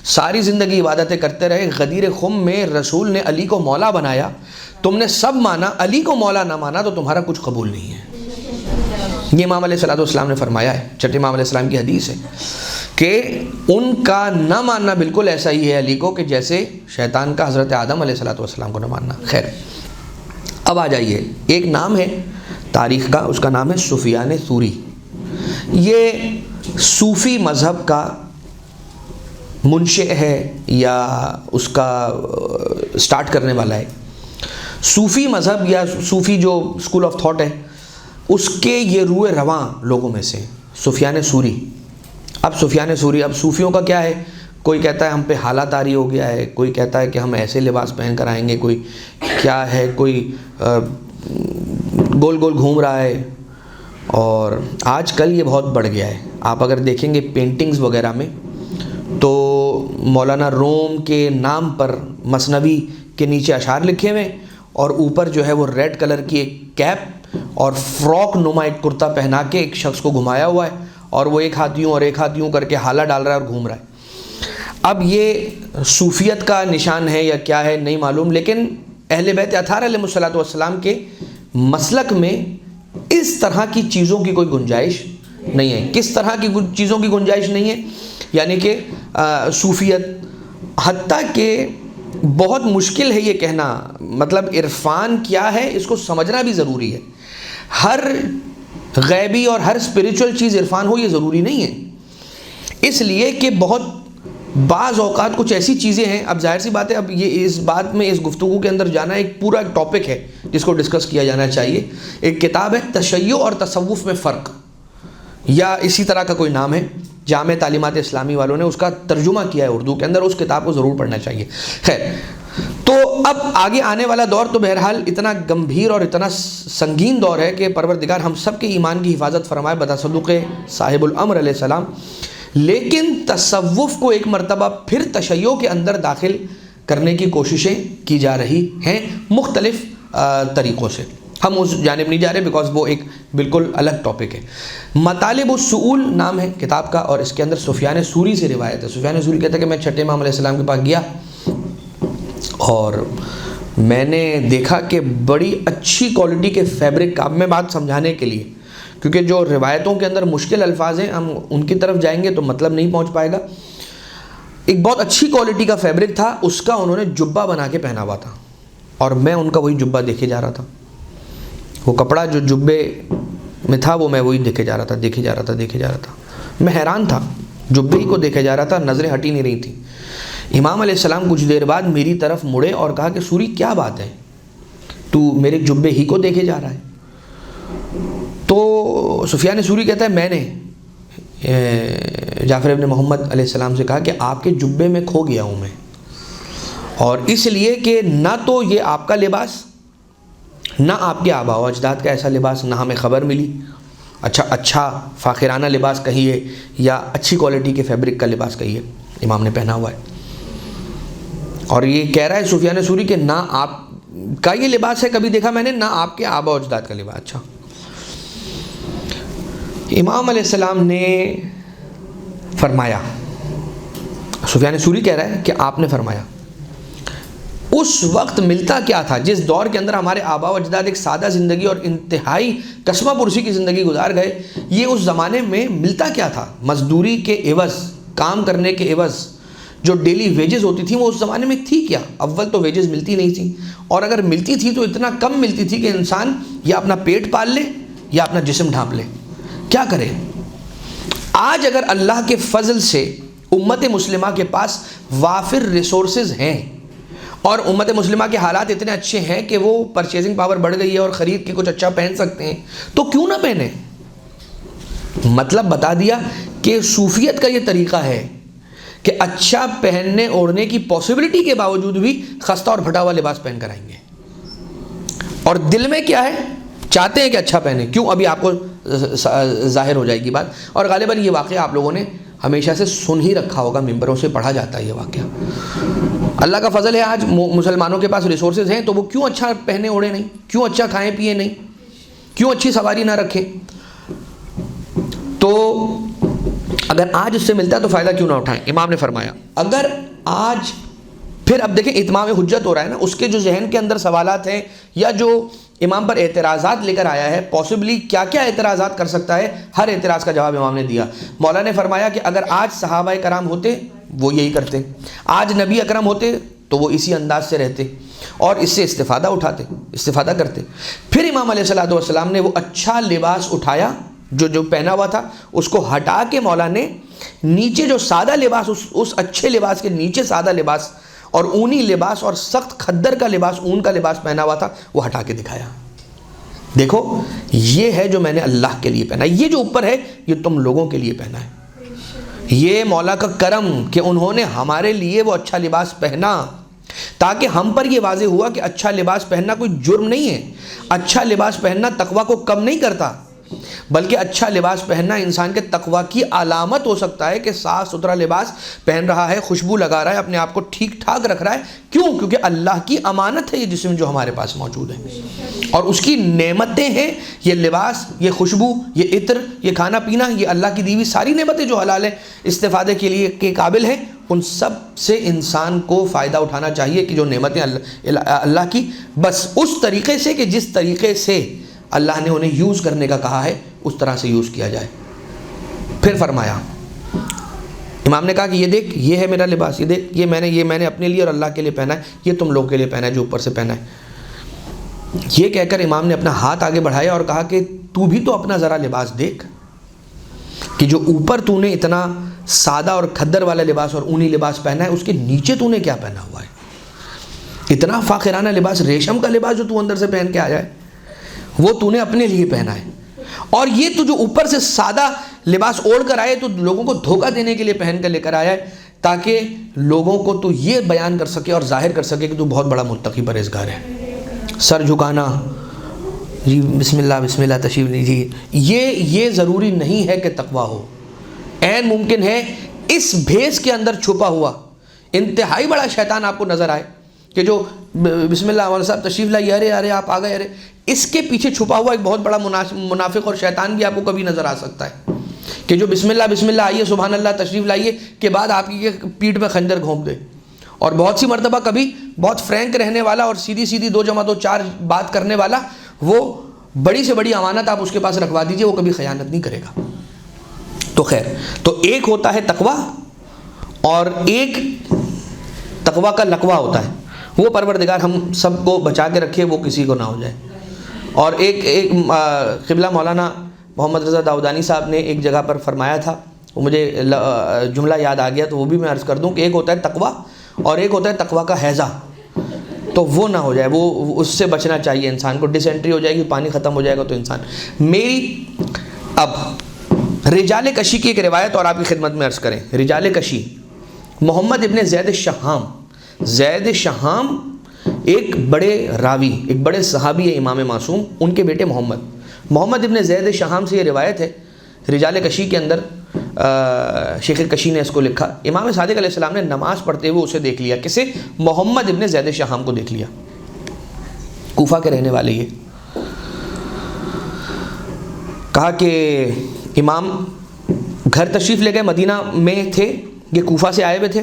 ساری زندگی عبادتیں کرتے رہے، غدیر خم میں رسول نے علی کو مولا بنایا، تم نے سب مانا، علی کو مولا نہ مانا تو تمہارا کچھ قبول نہیں ہے۔ یہ امام علیہ السلام نے فرمایا ہے، چھٹے امام علیہ السلام کی حدیث ہے کہ ان کا نہ ماننا بالکل ایسا ہی ہے علی کو کہ جیسے شیطان کا حضرت آدم علیہ السلام کو نہ ماننا۔ خیر، اب آ جائیے، ایک نام ہے تاریخ کا، اس کا نام ہے سفیان ثوری۔ یہ صوفی مذہب کا منشئ ہے یا اس کا سٹارٹ کرنے والا ہے۔ صوفی مذہب یا صوفی جو اسکول آف تھاٹ ہے، اس کے یہ روح رواں لوگوں میں سے سفیان ثوری۔ اب سفیان ثوری، اب صوفیوں کا کیا ہے، کوئی کہتا ہے ہم پہ حالات طاری ہو گیا ہے، کوئی کہتا ہے کہ ہم ایسے لباس پہن کر آئیں گے، کوئی کیا ہے، کوئی گول گول گھوم رہا ہے۔ اور آج کل یہ بہت بڑھ گیا ہے، آپ اگر دیکھیں گے پینٹنگز وغیرہ میں تو مولانا روم کے نام پر مثنوی کے نیچے اشعار لکھے ہوئے، اور اوپر جو ہے وہ ریڈ کلر کی ایک کیپ اور فراک نما ایک کرتا پہنا کے ایک شخص کو گھمایا ہوا ہے، اور وہ ایک ہاتھ یوں اور ایک ہاتھ یوں کر کے حالہ ڈال رہا ہے اور گھوم رہا ہے۔ اب یہ صوفیت کا نشان ہے یا کیا ہے نہیں معلوم، لیکن اہل بیت اطہار علیہ السلام کے مسلک میں اس طرح کی چیزوں کی کوئی گنجائش نہیں ہے۔ کس طرح کی چیزوں کی گنجائش نہیں ہے؟ یعنی کہ صوفیت، حتیٰ کہ بہت مشکل ہے یہ کہنا، مطلب عرفان کیا ہے اس کو سمجھنا بھی ضروری ہے۔ ہر غیبی اور ہر اسپریچول چیز عرفان ہو یہ ضروری نہیں ہے، اس لیے کہ بہت بعض اوقات کچھ ایسی چیزیں ہیں، اب ظاہر سی بات ہے، اب یہ اس بات میں اس گفتگو کے اندر جانا ایک پورا ایک ٹاپک ہے جس کو ڈسکس کیا جانا چاہیے۔ ایک کتاب ہے تشیع اور تصوف میں فرق، یا اسی طرح کا کوئی نام ہے، جامع تعلیمات اسلامی والوں نے اس کا ترجمہ کیا ہے اردو کے اندر، اس کتاب کو ضرور پڑھنا چاہیے۔ خیر، تو اب آگے آنے والا دور تو بہرحال اتنا گمبھیر اور اتنا سنگین دور ہے کہ پروردگار ہم سب کے ایمان کی حفاظت فرمائے بتصدق صاحب الامر علیہ السلام۔ لیکن تصوف کو ایک مرتبہ پھر تشیع کے اندر داخل کرنے کی کوششیں کی جا رہی ہیں مختلف طریقوں سے، ہم اس جانب نہیں جا رہے بیکاز وہ ایک بالکل الگ ٹاپک ہے۔ مطالب السؤول نام ہے کتاب کا، اور اس کے اندر سفیان ثوری سے روایت ہے۔ سفیان ثوری کہتا ہے کہ میں چھٹے امام علیہ السلام کے پاس گیا اور میں نے دیکھا کہ بڑی اچھی کوالٹی کے فیبرک کا، اب میں بات سمجھانے کے لیے، کیونکہ جو روایتوں کے اندر مشکل الفاظ ہیں ہم ان کی طرف جائیں گے تو مطلب نہیں پہنچ پائے گا۔ ایک بہت اچھی کوالٹی کا فیبرک تھا، اس کا انہوں نے جبہ بنا کے پہنا ہوا تھا، اور میں ان کا وہی جبہ دیکھے جا رہا تھا۔ وہ کپڑا جو جبے میں تھا وہ میں وہی دیکھے جا رہا تھا۔ میں حیران تھا، جبے ہی کو دیکھے جا رہا تھا، نظریں ہٹی نہیں رہی تھیں۔ امام علیہ السلام کچھ دیر بعد میری طرف مڑے اور کہا کہ سوری کیا بات ہے، تو میرے جبے ہی کو دیکھے جا رہا ہے؟ تو سفیان ثوری کہتا ہے میں نے جعفر ابن محمد علیہ السلام سے کہا کہ آپ کے جبے میں کھو گیا ہوں میں، اور اس لیے کہ نہ تو یہ آپ کا لباس، نہ آپ کے آباء و اجداد کا ایسا لباس، نہ ہمیں خبر ملی اچھا فاخرانہ لباس کہیے یا اچھی کوالٹی کے فیبرک کا لباس کہیے امام نے پہنا ہوا ہے۔ اور یہ کہہ رہا ہے سفیان ثوری کہ نہ آپ کا یہ لباس ہے کبھی دیکھا میں نے، نہ آپ کے آباء و اجداد کا لباس۔ اچھا، امام علیہ السلام نے فرمایا، سفیان ثوری کہہ رہا ہے کہ آپ نے فرمایا، اس وقت ملتا کیا تھا جس دور کے اندر ہمارے آباء و اجداد ایک سادہ زندگی اور انتہائی کسمہ پرسی کی زندگی گزار گئے، یہ اس زمانے میں ملتا کیا تھا؟ مزدوری کے عوض، کام کرنے کے عوض جو ڈیلی ویجز ہوتی تھیں وہ اس زمانے میں تھی کیا؟ اول تو ویجز ملتی نہیں تھیں، اور اگر ملتی تھی تو اتنا کم ملتی تھی کہ انسان یا اپنا پیٹ پال لے یا اپنا جسم ڈھانپ لے، کیا کرے؟ آج اگر اللہ کے فضل سے امت مسلمہ کے پاس وافر ریسورسز ہیں اور امت مسلمہ کے حالات اتنے اچھے ہیں کہ وہ پرچیزنگ پاور بڑھ گئی ہے اور خرید کے کچھ اچھا پہن سکتے ہیں، تو کیوں نہ پہنے؟ مطلب بتا دیا کہ صوفیت کا یہ طریقہ ہے کہ اچھا پہننے اوڑھنے کی پاسبلٹی کے باوجود بھی خستہ اور پھٹا ہوا لباس پہن کر آئیں گے، اور دل میں کیا ہے؟ چاہتے ہیں کہ اچھا پہنے. کیوں؟ ابھی آپ کو ظاہر ہو جائے گی بات. اور غالباً یہ واقعہ آپ لوگوں نے ہمیشہ سے سن ہی رکھا ہوگا، ممبروں سے پڑھا جاتا ہے یہ واقعہ. اللہ کا فضل ہے آج مسلمانوں کے پاس ریسورسز ہیں تو وہ کیوں اچھا پہنے اوڑھے نہیں، کیوں اچھا کھائیں پیے نہیں، کیوں اچھی سواری نہ رکھیں. تو اگر آج اس سے ملتا ہے تو فائدہ کیوں نہ اٹھائیں. امام نے فرمایا اگر آج، پھر اب دیکھیں اتمام حجت ہو رہا ہے نا، اس کے جو ذہن کے اندر سوالات ہیں یا جو امام پر اعتراضات لے کر آیا ہے، پاسبلی کیا کیا اعتراضات کر سکتا ہے، ہر اعتراض کا جواب امام نے دیا. مولا نے فرمایا کہ اگر آج صحابہ کرام ہوتے وہ یہی کرتے، آج نبی اکرم ہوتے تو وہ اسی انداز سے رہتے اور اس سے استفادہ کرتے. پھر امام علیہ الصلوۃ والسلام نے وہ اچھا لباس اٹھایا جو پہنا ہوا تھا، اس کو ہٹا کے مولا نے نیچے جو سادہ لباس، اس اچھے لباس کے نیچے سادہ لباس اور اونی لباس اور سخت کھدر کا لباس، اون کا لباس پہنا ہوا تھا، وہ ہٹا کے دکھایا. دیکھو یہ ہے جو میں نے اللہ کے لیے پہنا، یہ جو اوپر ہے یہ تم لوگوں کے لیے پہنا ہے. یہ مولا کا کرم کہ انہوں نے ہمارے لیے وہ اچھا لباس پہنا، تاکہ ہم پر یہ واضح ہوا کہ اچھا لباس پہننا کوئی جرم نہیں ہے. اچھا لباس پہننا تقویٰ کو کم نہیں کرتا، بلکہ اچھا لباس پہننا انسان کے تقویٰ کی علامت ہو سکتا ہے کہ صاف ستھرا لباس پہن رہا ہے، خوشبو لگا رہا ہے، اپنے آپ کو ٹھیک ٹھاک رکھ رہا ہے. کیوں؟ کیونکہ اللہ کی امانت ہے یہ جسم جو ہمارے پاس موجود ہے، اور اس کی نعمتیں ہیں یہ لباس، یہ خوشبو، یہ عطر، یہ کھانا پینا، یہ اللہ کی دی ہوئی ساری نعمتیں جو حلال ہیں، استفادے کے لیے کے قابل ہیں. ان سب سے انسان کو فائدہ اٹھانا چاہیے کہ جو نعمتیں اللہ کی، بس اس طریقے سے کہ جس طریقے سے اللہ نے انہیں یوز کرنے کا کہا ہے اس طرح سے یوز کیا جائے. پھر فرمایا، امام نے کہا کہ یہ دیکھ، یہ ہے میرا لباس، یہ دیکھ، یہ میں نے اپنے لیے اور اللہ کے لیے پہنا ہے، یہ تم لوگوں کے لیے پہنا ہے جو اوپر سے پہنا ہے. یہ کہہ کر امام نے اپنا ہاتھ آگے بڑھایا اور کہا کہ تو بھی تو اپنا ذرا لباس دیکھ کہ جو اوپر تو نے اتنا سادہ اور کھدر والا لباس اور اونی لباس پہنا ہے، اس کے نیچے تو نے کیا پہنا ہوا ہے. اتنا فاخرانہ لباس، ریشم کا لباس جو تو اندر سے پہن کے آیا ہے وہ تو نے اپنے لیے پہنا ہے. اور یہ تو جو اوپر سے سادہ لباس اوڑھ کر آئے تو لوگوں کو دھوکہ دینے کے لیے پہن کر لے کر آیا ہے، تاکہ لوگوں کو تو یہ بیان کر سکے اور ظاہر کر سکے کہ تو بہت بڑا متقی پرہیزگار ہے. سر جھکانا، جی بسم اللہ تشریف لیجیے، یہ ضروری نہیں ہے کہ تقویٰ ہو. عین ممکن ہے اس بھیس کے اندر چھپا ہوا انتہائی بڑا شیطان آپ کو نظر آئے کہ جو بسم اللہ مولانا صاحب تشریف لائیے، ارے آپ آ گئے، ارے اس کے پیچھے چھپا ہوا ایک بہت بڑا منافق اور شیطان بھی آپ کو کبھی نظر آ سکتا ہے کہ جو بسم اللہ آئیے، سبحان اللہ تشریف لائیے کے بعد آپ کی پیٹھ میں خنجر گھونپ دے. اور بہت سی مرتبہ کبھی بہت فرینک رہنے والا اور سیدھی 2 جمع 2 4 بات کرنے والا، وہ بڑی سے بڑی امانت آپ اس کے پاس رکھوا دیجئے، وہ کبھی خیانت نہیں کرے گا. تو خیر، تو ایک ہوتا ہے تقویٰ اور ایک تقویٰ کا لقوہ ہوتا ہے، وہ پروردگار ہم سب کو بچا کے رکھے، وہ کسی کو نہ ہو جائے. اور ایک قبلہ مولانا محمد رضا داؤدانی صاحب نے ایک جگہ پر فرمایا تھا، وہ مجھے جملہ یاد آ گیا تو وہ بھی میں عرض کر دوں کہ ایک ہوتا ہے تقویٰ اور ایک ہوتا ہے تقویٰ کا حیضہ. تو وہ نہ ہو جائے، وہ اس سے بچنا چاہیے انسان کو. ڈسینٹری ہو جائے گی، پانی ختم ہو جائے گا تو انسان. میری اب رجال کشی کی ایک روایت اور آپ کی خدمت میں عرض کریں. رجال کشی محمد ابن زید شہام ایک بڑے راوی، ایک بڑے صحابی ہے امام معصوم، ان کے بیٹے محمد ابن زید شہام سے یہ روایت ہے. رجال کشی کے اندر شیخ کشی نے اس کو لکھا، امام صادق علیہ السلام نے نماز پڑھتے ہوئے اسے دیکھ لیا. کسے؟ محمد ابن زید شہام کو دیکھ لیا، کوفہ کے رہنے والے. یہ کہا کہ امام گھر تشریف لے گئے، مدینہ میں تھے، یہ کوفہ سے آئے ہوئے تھے،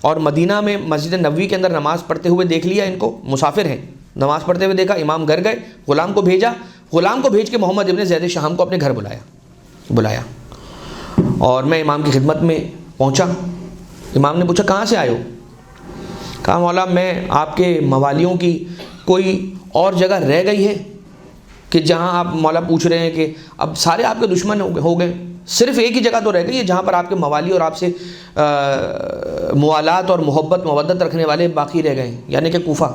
اور مدینہ میں مسجد نبوی کے اندر نماز پڑھتے ہوئے دیکھ لیا ان کو، مسافر ہیں، نماز پڑھتے ہوئے دیکھا. امام گھر گئے، غلام کو بھیج کے محمد ابن زید شہام کو اپنے گھر بلایا اور میں امام کی خدمت میں پہنچا. امام نے پوچھا کہاں سے آئے ہو؟ کہا مولا میں آپ کے موالیوں کی کوئی اور جگہ رہ گئی ہے کہ جہاں آپ مولا پوچھ رہے ہیں کہ اب سارے آپ کے دشمن ہو گئے، صرف ایک ہی جگہ تو رہ گئی ہے جہاں پر آپ کے موالی اور آپ سے موالات اور مودت رکھنے والے باقی رہ گئے ہیں، یعنی کہ کوفہ.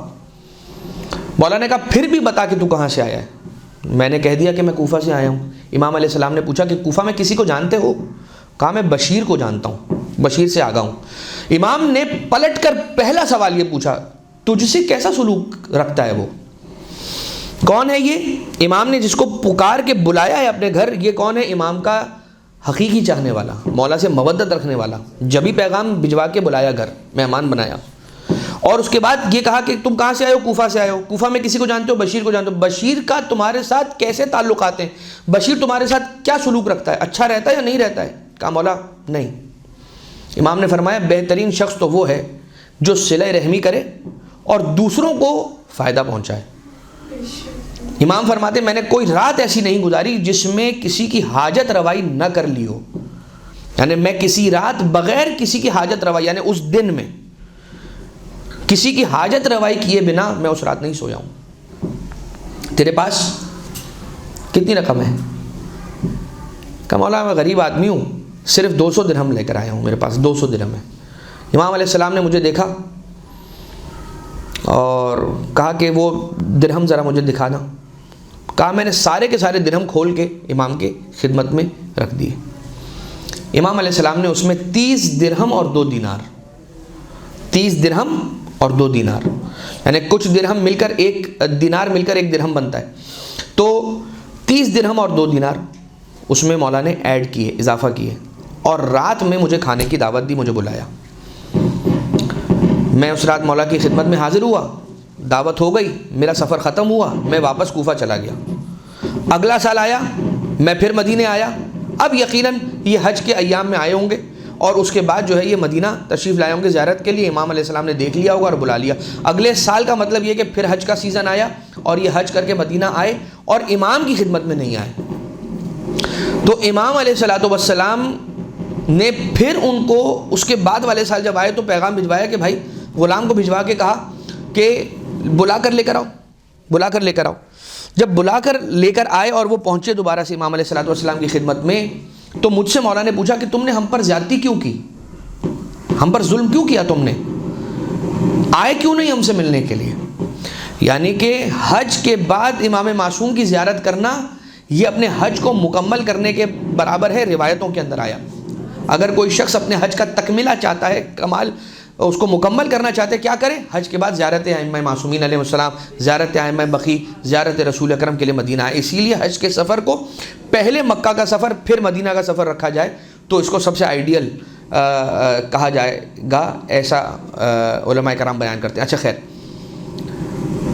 مولا نے کہا پھر بھی بتا کہ تو کہاں سے آیا ہے. میں نے کہہ دیا کہ میں کوفہ سے آیا ہوں. امام علیہ السلام نے پوچھا کہ کوفہ میں کسی کو جانتے ہو؟ کہا میں بشیر کو جانتا ہوں، بشیر سے آگاہ ہوں. امام نے پلٹ کر پہلا سوال یہ پوچھا تجھ سے کیسا سلوک رکھتا ہے وہ؟ کون ہے یہ امام نے جس کو پکار کے بلایا ہے اپنے گھر؟ یہ کون ہے؟ امام کا حقیقی چاہنے والا، مولا سے مودت رکھنے والا، جبھی پیغام بھجوا کے بلایا گھر، مہمان بنایا، اور اس کے بعد یہ کہا کہ تم کہاں سے آئے ہو؟ کوفہ سے آئے ہو۔ کوفہ میں کسی کو جانتے ہو؟ بشیر کو جانتے ہو۔ بشیر کا تمہارے ساتھ کیسے تعلقات ہیں؟ بشیر تمہارے ساتھ کیا سلوک رکھتا ہے؟ اچھا رہتا ہے یا نہیں رہتا ہے؟ کہا مولا نہیں۔ امام نے فرمایا بہترین شخص تو وہ ہے جو صلہ رحمی کرے اور دوسروں کو فائدہ پہنچائے۔ امام فرماتے میں نے کوئی رات ایسی نہیں گزاری جس میں کسی کی حاجت روائی نہ کر لی ہو، یعنی میں کسی رات بغیر کسی کی حاجت روائی، یعنی اس دن میں کسی کی حاجت روائی کیے بنا میں اس رات نہیں سویا ہوں۔ تیرے پاس کتنی رقم ہے؟ کہ مولا میں غریب آدمی ہوں، صرف 200 درہم لے کر آیا ہوں، میرے پاس 200 درہم ہے۔ امام علیہ السلام نے مجھے دیکھا اور کہا کہ وہ درہم ذرا مجھے دکھانا۔ کہا میں نے سارے کے سارے درہم کھول کے امام کے خدمت میں رکھ دیے۔ امام علیہ السلام نے اس میں 30 درہم اور 2 دینار، 30 درہم اور 2 دینار، یعنی کچھ درہم مل کر ایک دینار مل کر ایک درہم بنتا ہے، تو 30 درہم اور 2 دینار اس میں مولا نے ایڈ کیے، اضافہ کیے، اور رات میں مجھے کھانے کی دعوت دی، مجھے بلایا۔ میں اس رات مولا کی خدمت میں حاضر ہوا، دعوت ہو گئی، میرا سفر ختم ہوا، میں واپس کوفہ چلا گیا۔ اگلا سال آیا، میں پھر مدینے آیا۔ اب یقیناً یہ حج کے ایام میں آئے ہوں گے اور اس کے بعد جو ہے یہ مدینہ تشریف لائے ہوں گے زیارت کے لیے۔ امام علیہ السلام نے دیکھ لیا ہوگا اور بلا لیا۔ اگلے سال کا مطلب یہ کہ پھر حج کا سیزن آیا اور یہ حج کر کے مدینہ آئے اور امام کی خدمت میں نہیں آئے، تو امام علیہ السلام نے پھر ان کو اس کے بعد والے سال جب آئے تو پیغام بھجوایا کہ بھائی غلام کو بھجوا کے کہا کہ بلا کر لے کر آؤ، بلا کر لے کر آؤ۔ جب بلا کر لے کر آئے اور وہ پہنچے دوبارہ سے امام علیہ السلام کی خدمت میں، تو مجھ سے مولا نے پوچھا کہ تم نے ہم پر زیادتی کیوں کی، ہم پر ظلم کیوں کیا، تم نے آئے کیوں نہیں ہم سے ملنے کے لیے؟ یعنی کہ حج کے بعد امام معصوم کی زیارت کرنا یہ اپنے حج کو مکمل کرنے کے برابر ہے، روایتوں کے اندر آیا۔ اگر کوئی شخص اپنے حج کا تکملہ چاہتا ہے، کمال اس کو مکمل کرنا چاہتے ہیں، کیا کرے؟ حج کے بعد زیارت ائمہ معصومین علیہ السلام، زیارت ائمہ بقیع، زیارت رسول اکرم کے لیے مدینہ آئے۔ اسی لیے حج کے سفر کو پہلے مکہ کا سفر پھر مدینہ کا سفر رکھا جائے تو اس کو سب سے آئیڈیل کہا جائے گا، ایسا علماء کرام بیان کرتے ہیں۔ اچھا خیر،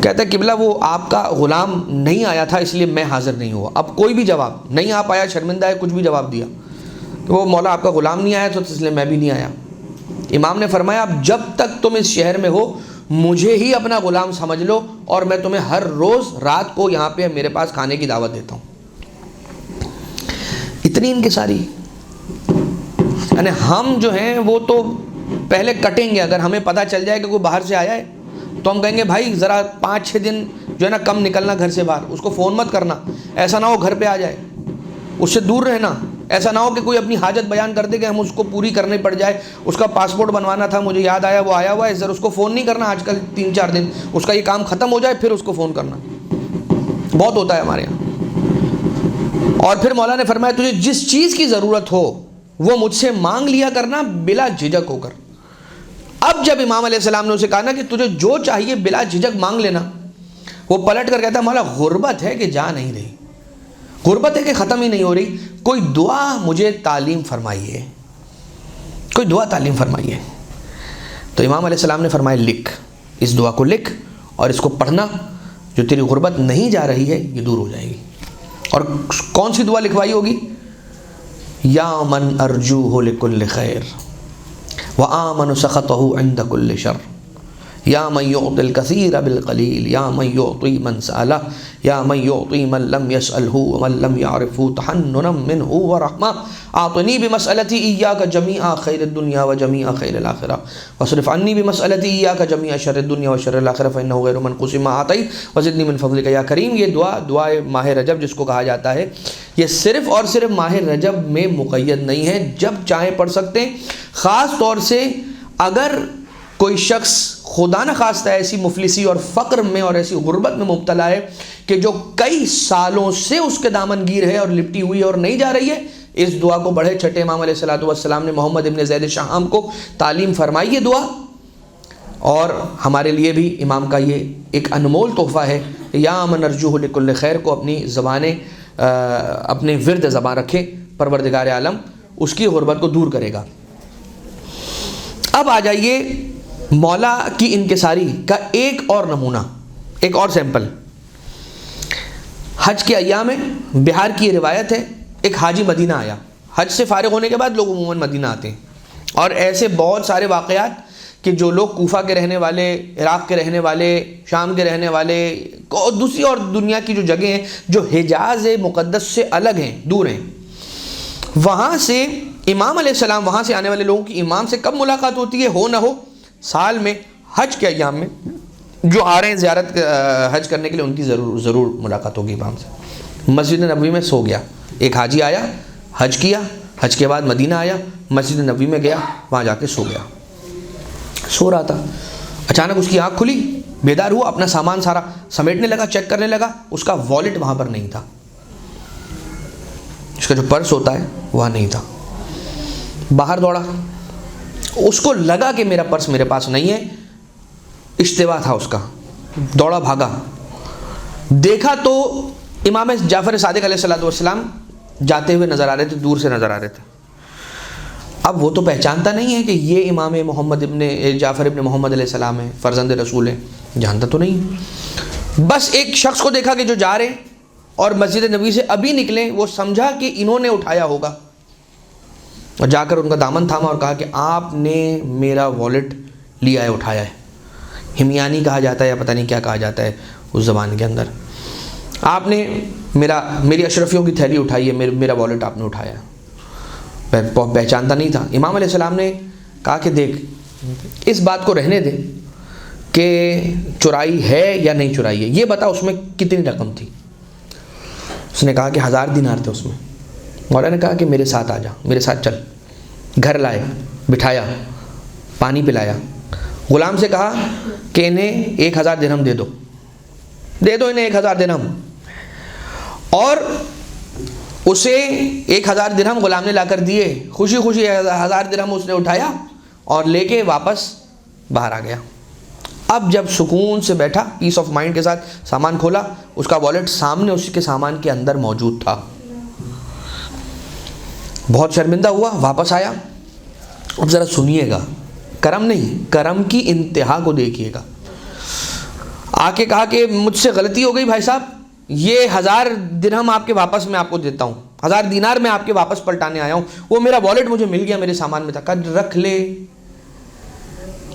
کہتا ہے قبلہ وہ آپ کا غلام نہیں آیا تھا اس لیے میں حاضر نہیں ہوا۔ اب کوئی بھی جواب نہیں آ پایا، شرمندہ ہے، کچھ بھی جواب دیا کہ وہ مولا آپ کا غلام نہیں آیا تو اس لیے میں بھی نہیں آیا۔ امام نے فرمایا اب جب تک تم اس شہر میں ہو مجھے ہی اپنا غلام سمجھ لو اور میں تمہیں ہر روز رات کو یہاں پہ میرے پاس کھانے کی دعوت دیتا ہوں۔ اتنی انکساری، یعنی ہم جو ہیں وہ تو پہلے کٹیں گے، اگر ہمیں پتہ چل جائے کہ کوئی باہر سے آیا ہے تو ہم کہیں گے بھائی ذرا 5-6 دن جو ہے نا کم نکلنا گھر سے باہر، اس کو فون مت کرنا، ایسا نہ ہو گھر پہ آ جائے، اس سے دور رہنا، ایسا نہ ہو کہ کوئی اپنی حاجت بیان کر دے کہ ہم اس کو پوری کرنے پڑ جائے۔ اس کا پاسپورٹ بنوانا تھا، مجھے یاد آیا وہ آیا ہوا ہے، ذرا اس کو فون نہیں کرنا آج کل 3-4 دن، اس کا یہ کام ختم ہو جائے پھر اس کو فون کرنا، بہت ہوتا ہے ہمارے یہاں۔ اور پھر مولا نے فرمایا تجھے جس چیز کی ضرورت ہو وہ مجھ سے مانگ لیا کرنا بلا جھجک ہو کر۔ اب جب امام علیہ السلام نے اسے کہا نا کہ تجھے جو چاہیے بلا جھجک مانگ لینا، وہ پلٹ کر کہتا مولا غربت ہے کہ جا نہیں رہی، غربت ہے کہ ختم ہی نہیں ہو رہی، کوئی دعا مجھے تعلیم فرمائیے، کوئی دعا تعلیم فرمائیے۔ تو امام علیہ السلام نے فرمایا لکھ، اس دعا کو لکھ اور اس کو پڑھنا، جو تیری غربت نہیں جا رہی ہے یہ دور ہو جائے گی۔ اور کون سی دعا لکھوائی ہوگی؟ یا من ارجوہ لکل خیر وآمن سخطہ عند کل شر، یا من یعطی الکثیر بالقلیل، یا من یعطی من سألہ، یا من یعطی من لم یسألہ ومن لم یعرفہ تحننا منہ ورحمہ، اعطنی بمسألتی ایاک جمیع خیر الدنیا وجمیع خیر الآخرہ واصرف عنی بمسألتی ایاک جمیع شر الدنیا وشر الآخرہ فإنہ غیر منقوص ما اعطیت وزدنی من فضلک یا کریم۔ یہ دعا دعائے ماہ رجب جس کو کہا جاتا ہے، یہ صرف اور صرف ماہ رجب میں مقید نہیں ہے، جب چاہیں پڑھ سکتے ہیں۔ خاص طور سے اگر کوئی شخص خدا نہ خواستہ ایسی مفلسی اور فقر میں اور ایسی غربت میں مبتلا ہے کہ جو کئی سالوں سے اس کے دامن گیر ہے اور لپٹی ہوئی ہے اور نہیں جا رہی ہے، اس دعا کو بڑھے چھٹے امام علیہ السلام نے محمد ابن زید شاہم کو تعلیم فرمائی یہ دعا، اور ہمارے لیے بھی امام کا یہ ایک انمول تحفہ ہے کہ یا من ارجوہ لکل خیر کو اپنی زبانیں اپنے ورد زبان رکھیں، پروردگار عالم اس کی غربت کو دور کرے گا۔ اب آ جائیے مولا کی انکساری کا ایک اور نمونہ، ایک اور سیمپل۔ حج کے ایام میں بہار کی یہ روایت ہے، ایک حاجی مدینہ آیا۔ حج سے فارغ ہونے کے بعد لوگ عموماً مدینہ آتے ہیں، اور ایسے بہت سارے واقعات کہ جو لوگ کوفہ کے رہنے والے، عراق کے رہنے والے، شام کے رہنے والے، دوسری اور دنیا کی جو جگہیں ہیں جو حجاز مقدس سے الگ ہیں، دور ہیں، وہاں سے امام علیہ السلام، وہاں سے آنے والے لوگوں کی امام سے کب ملاقات ہوتی ہے؟ ہو نہ ہو سال میں حج کے ایام میں جو آ رہے ہیں زیارت حج کرنے کے لیے، ان کی ضرور ملاقات ہوگی امام سے۔ مسجد نبوی میں سو گیا، ایک حاجی آیا، حج کیا، حج کے بعد مدینہ آیا، مسجد نبوی میں گیا، وہاں جا کے سو گیا۔ سو رہا تھا، اچانک اس کی آنکھ کھلی، بیدار ہوا، اپنا سامان سارا سمیٹنے لگا، چیک کرنے لگا، اس کا والیٹ وہاں پر نہیں تھا، اس کا جو پرس ہوتا ہے وہاں نہیں تھا۔ باہر دوڑا، اس کو لگا کہ میرا پرس میرے پاس نہیں ہے، اشتباہ تھا اس کا، دوڑا بھاگا، دیکھا تو امام جعفر صادق علیہ السلام جاتے ہوئے نظر آ رہے تھے، دور سے نظر آ رہے تھے۔ اب وہ تو پہچانتا نہیں ہے کہ یہ امام محمد ابن جعفر ابن محمد علیہ السلام ہے، فرزند رسول ہے، جانتا تو نہیں۔ بس ایک شخص کو دیکھا کہ جو جا رہے اور مسجد نبوی سے ابھی نکلے، وہ سمجھا کہ انہوں نے اٹھایا ہوگا، اور جا کر ان کا دامن تھاما اور کہا کہ آپ نے میرا والیٹ لیا ہے، اٹھایا ہے۔ ہمیانی کہا جاتا ہے یا پتہ نہیں کیا کہا جاتا ہے اس زبان کے اندر۔ آپ نے میری اشرفیوں کی تھیلی اٹھائی ہے، میرا والیٹ آپ نے اٹھایا ہے۔ پہچانتا نہیں تھا۔ امام علیہ السلام نے کہا کہ دیکھ، اس بات کو رہنے دے کہ چرائی ہے یا نہیں چرائی ہے، یہ بتا اس میں کتنی رقم تھی۔ اس نے کہا کہ 1000 دینار تھے اس میں۔ مولانا نے کہا کہ میرے ساتھ آ جا، میرے ساتھ چل۔ گھر لائے، بٹھایا، پانی پلایا، غلام سے کہا کہ انہیں 1000 درہم دے دو انہیں 1000 درہم، اور اسے 1000 درہم غلام نے لا کر دیے۔ خوشی خوشی 1000 درہم اس نے اٹھایا اور لے کے واپس باہر آ گیا۔ اب جب سکون سے بیٹھا، پیس آف مائنڈ کے ساتھ سامان کھولا، اس کا والیٹ سامنے اس کے سامان کے اندر موجود تھا۔ بہت شرمندہ ہوا، واپس آیا۔ اب ذرا سنیے گا، کرم نہیں، کرم کی انتہا کو دیکھیے گا۔ آ کے کہا کہ مجھ سے غلطی ہو گئی بھائی صاحب، یہ 1000 درہم آپ کے واپس میں آپ کو دیتا ہوں، 1000 دینار میں آپ کے واپس پلٹانے آیا ہوں، وہ میرا والیٹ مجھے مل گیا، میرے سامان میں تھا۔ کہا رکھ لے۔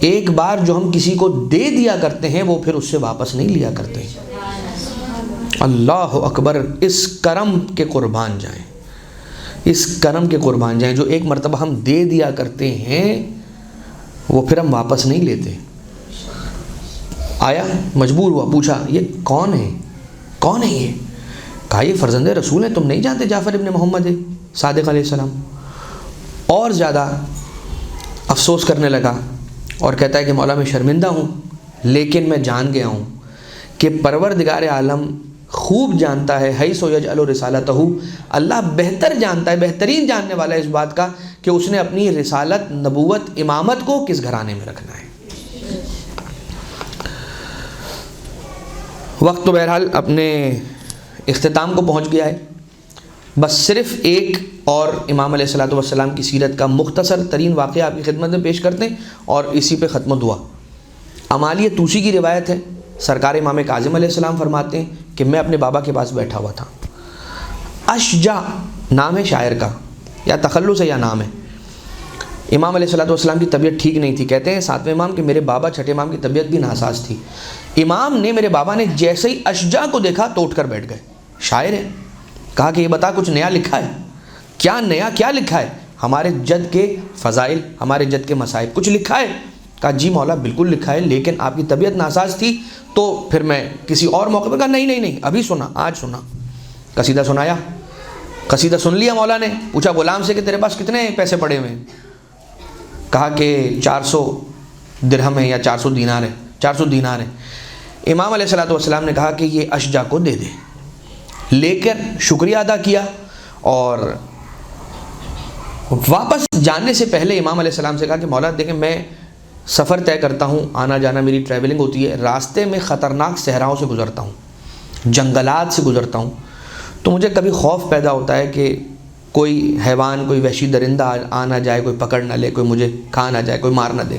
ایک بار جو ہم کسی کو دے دیا کرتے ہیں وہ پھر اس سے واپس نہیں لیا کرتے۔ اللہ اکبر، اس کرم کے قربان جائیں، اس کرم کے قربان جائیں۔ جو ایک مرتبہ ہم دے دیا کرتے ہیں وہ پھر ہم واپس نہیں لیتے۔ آیا، مجبور ہوا، پوچھا یہ کون ہے؟ کون ہے یہ؟ کہا یہ فرزند رسول ہے، تم نہیں جانتے جعفر ابن محمد صادق علیہ السلام؟ اور زیادہ افسوس کرنے لگا اور کہتا ہے کہ مولا میں شرمندہ ہوں، لیکن میں جان گیا ہوں کہ پروردگار عالم خوب جانتا ہے، حیث یجعل رسالتہ، اللہ بہتر جانتا ہے، بہترین جاننے والا ہے اس بات کا کہ اس نے اپنی رسالت، نبوت، امامت کو کس گھرانے میں رکھنا ہے۔ وقت تو بہرحال اپنے اختتام کو پہنچ گیا ہے، بس صرف ایک اور امام علیہ السلام کی سیرت کا مختصر ترین واقعہ آپ کی خدمت میں پیش کرتے ہیں اور اسی پہ ختم دعا۔ عمالیہ توسی کی روایت ہے، سرکار امام کاظم علیہ السلام فرماتے ہیں کہ میں اپنے بابا کے پاس بیٹھا ہوا تھا۔ اشجع نام ہے شاعر کا، یا تخلص ہے یا نام ہے۔ امام علیہ السلام کی طبیعت ٹھیک نہیں تھی، کہتے ہیں 7ویں امام کہ میرے بابا چھٹے امام کی طبیعت بھی ناساز تھی۔ امام نے، میرے بابا نے جیسے ہی اشجع کو دیکھا تو اٹھ کر بیٹھ گئے۔ شاعر ہے، کہا کہ یہ بتا کچھ نیا لکھا ہے؟ کیا نیا، کیا لکھا ہے؟ ہمارے جد کے فضائل، ہمارے جد کے مصائب کچھ لکھا ہے؟ کہا جی مولا بالکل لکھا ہے، لیکن آپ کی طبیعت ناساز تھی تو پھر میں کسی اور موقع پر۔ کہا نہیں ابھی سنا، آج سنا۔ قصیدہ سنایا، قصیدہ سن لیا مولا نے۔ پوچھا غلام سے کہ تیرے پاس کتنے پیسے پڑے ہوئے ہیں؟ کہا کہ 400 درہم ہے یا 400 دینار ہے، 400 دینار ہے۔ امام علیہ السلام نے کہا کہ یہ اشجع کو دے دے۔ لے کر شکریہ ادا کیا، اور واپس جانے سے پہلے امام علیہ السلام سے کہا کہ مولا دیکھیں میں سفر طے کرتا ہوں، آنا جانا میری ٹریولنگ ہوتی ہے، راستے میں خطرناک صحراؤں سے گزرتا ہوں، جنگلات سے گزرتا ہوں، تو مجھے کبھی خوف پیدا ہوتا ہے کہ کوئی حیوان، کوئی وحشی درندہ آ نہ جائے، کوئی پکڑ نہ لے، کوئی مجھے کھا نہ جائے، کوئی مار نہ دے،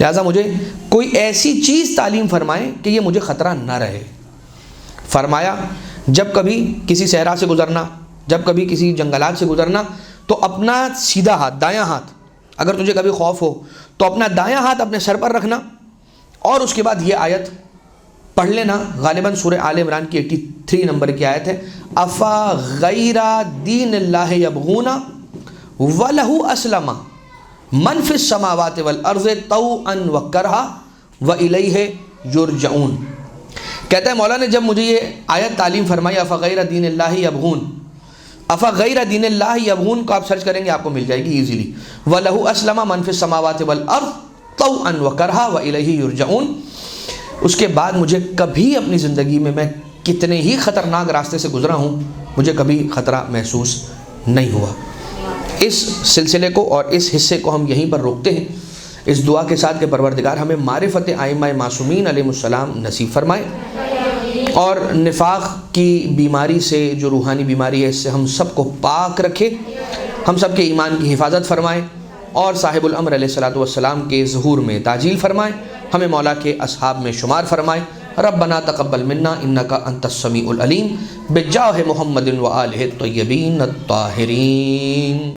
لہٰذا مجھے کوئی ایسی چیز تعلیم فرمائے کہ یہ مجھے خطرہ نہ رہے۔ فرمایا جب کبھی کسی صحرا سے گزرنا، جب کبھی کسی جنگلات سے گزرنا، تو اپنا سیدھا ہاتھ، دایاں ہاتھ، اگر تجھے کبھی خوف ہو تو اپنا دایاں ہاتھ اپنے سر پر رکھنا، اور اس کے بعد یہ آیت پڑھ لینا، غالباً سورہ آل عمران کی 83 نمبر کی آیت ہے، افا غیر دین اللہ یبغون وَلَهُ أَسْلَمَ مَنْ فِي السَّمَاوَاتِ وَالْأَرْضِ طَوْعًا وَكَرْهًا وَإِلَيْهِ يُرْجَعُونَ۔ کہتا ہے مولا نے جب مجھے یہ آیت تعلیم فرمائی، افا غیر دین اللہ یبغون، افا غیر دین اللہ یبغون کو آپ سرچ کریں گے آپ کو مل جائے گی ایزیلی، وَلَهُ أَسْلَمَ مَنْ فِي السَّمَاوَاتِ وَالْأَرْضِ طَوْعًا وَكَرْهًا وَإِلَيْهِ يُرْجَعُونَ۔ اس کے بعد مجھے کبھی اپنی زندگی میں کتنے ہی خطرناک راستے سے گزرا ہوں، مجھے کبھی خطرہ محسوس نہیں ہوا۔ اس سلسلے کو اور اس حصے کو ہم یہیں پر روکتے ہیں، اس دعا کے ساتھ کہ پروردگار ہمیں معرفت ائمہ معصومین علیہ السلام نصیب فرمائے، اور نفاق کی بیماری سے، جو روحانی بیماری ہے، اس سے ہم سب کو پاک رکھے، ہم سب کے ایمان کی حفاظت فرمائے، اور صاحب الامر علیہ السلام کے ظہور میں تعجیل فرمائے، ہمیں مولا کے اصحاب میں شمار فرمائے۔ ربنا تقبل منا انک انت السمیع العلیم بجاہ محمد و آلہ الطیبین الطاہرین۔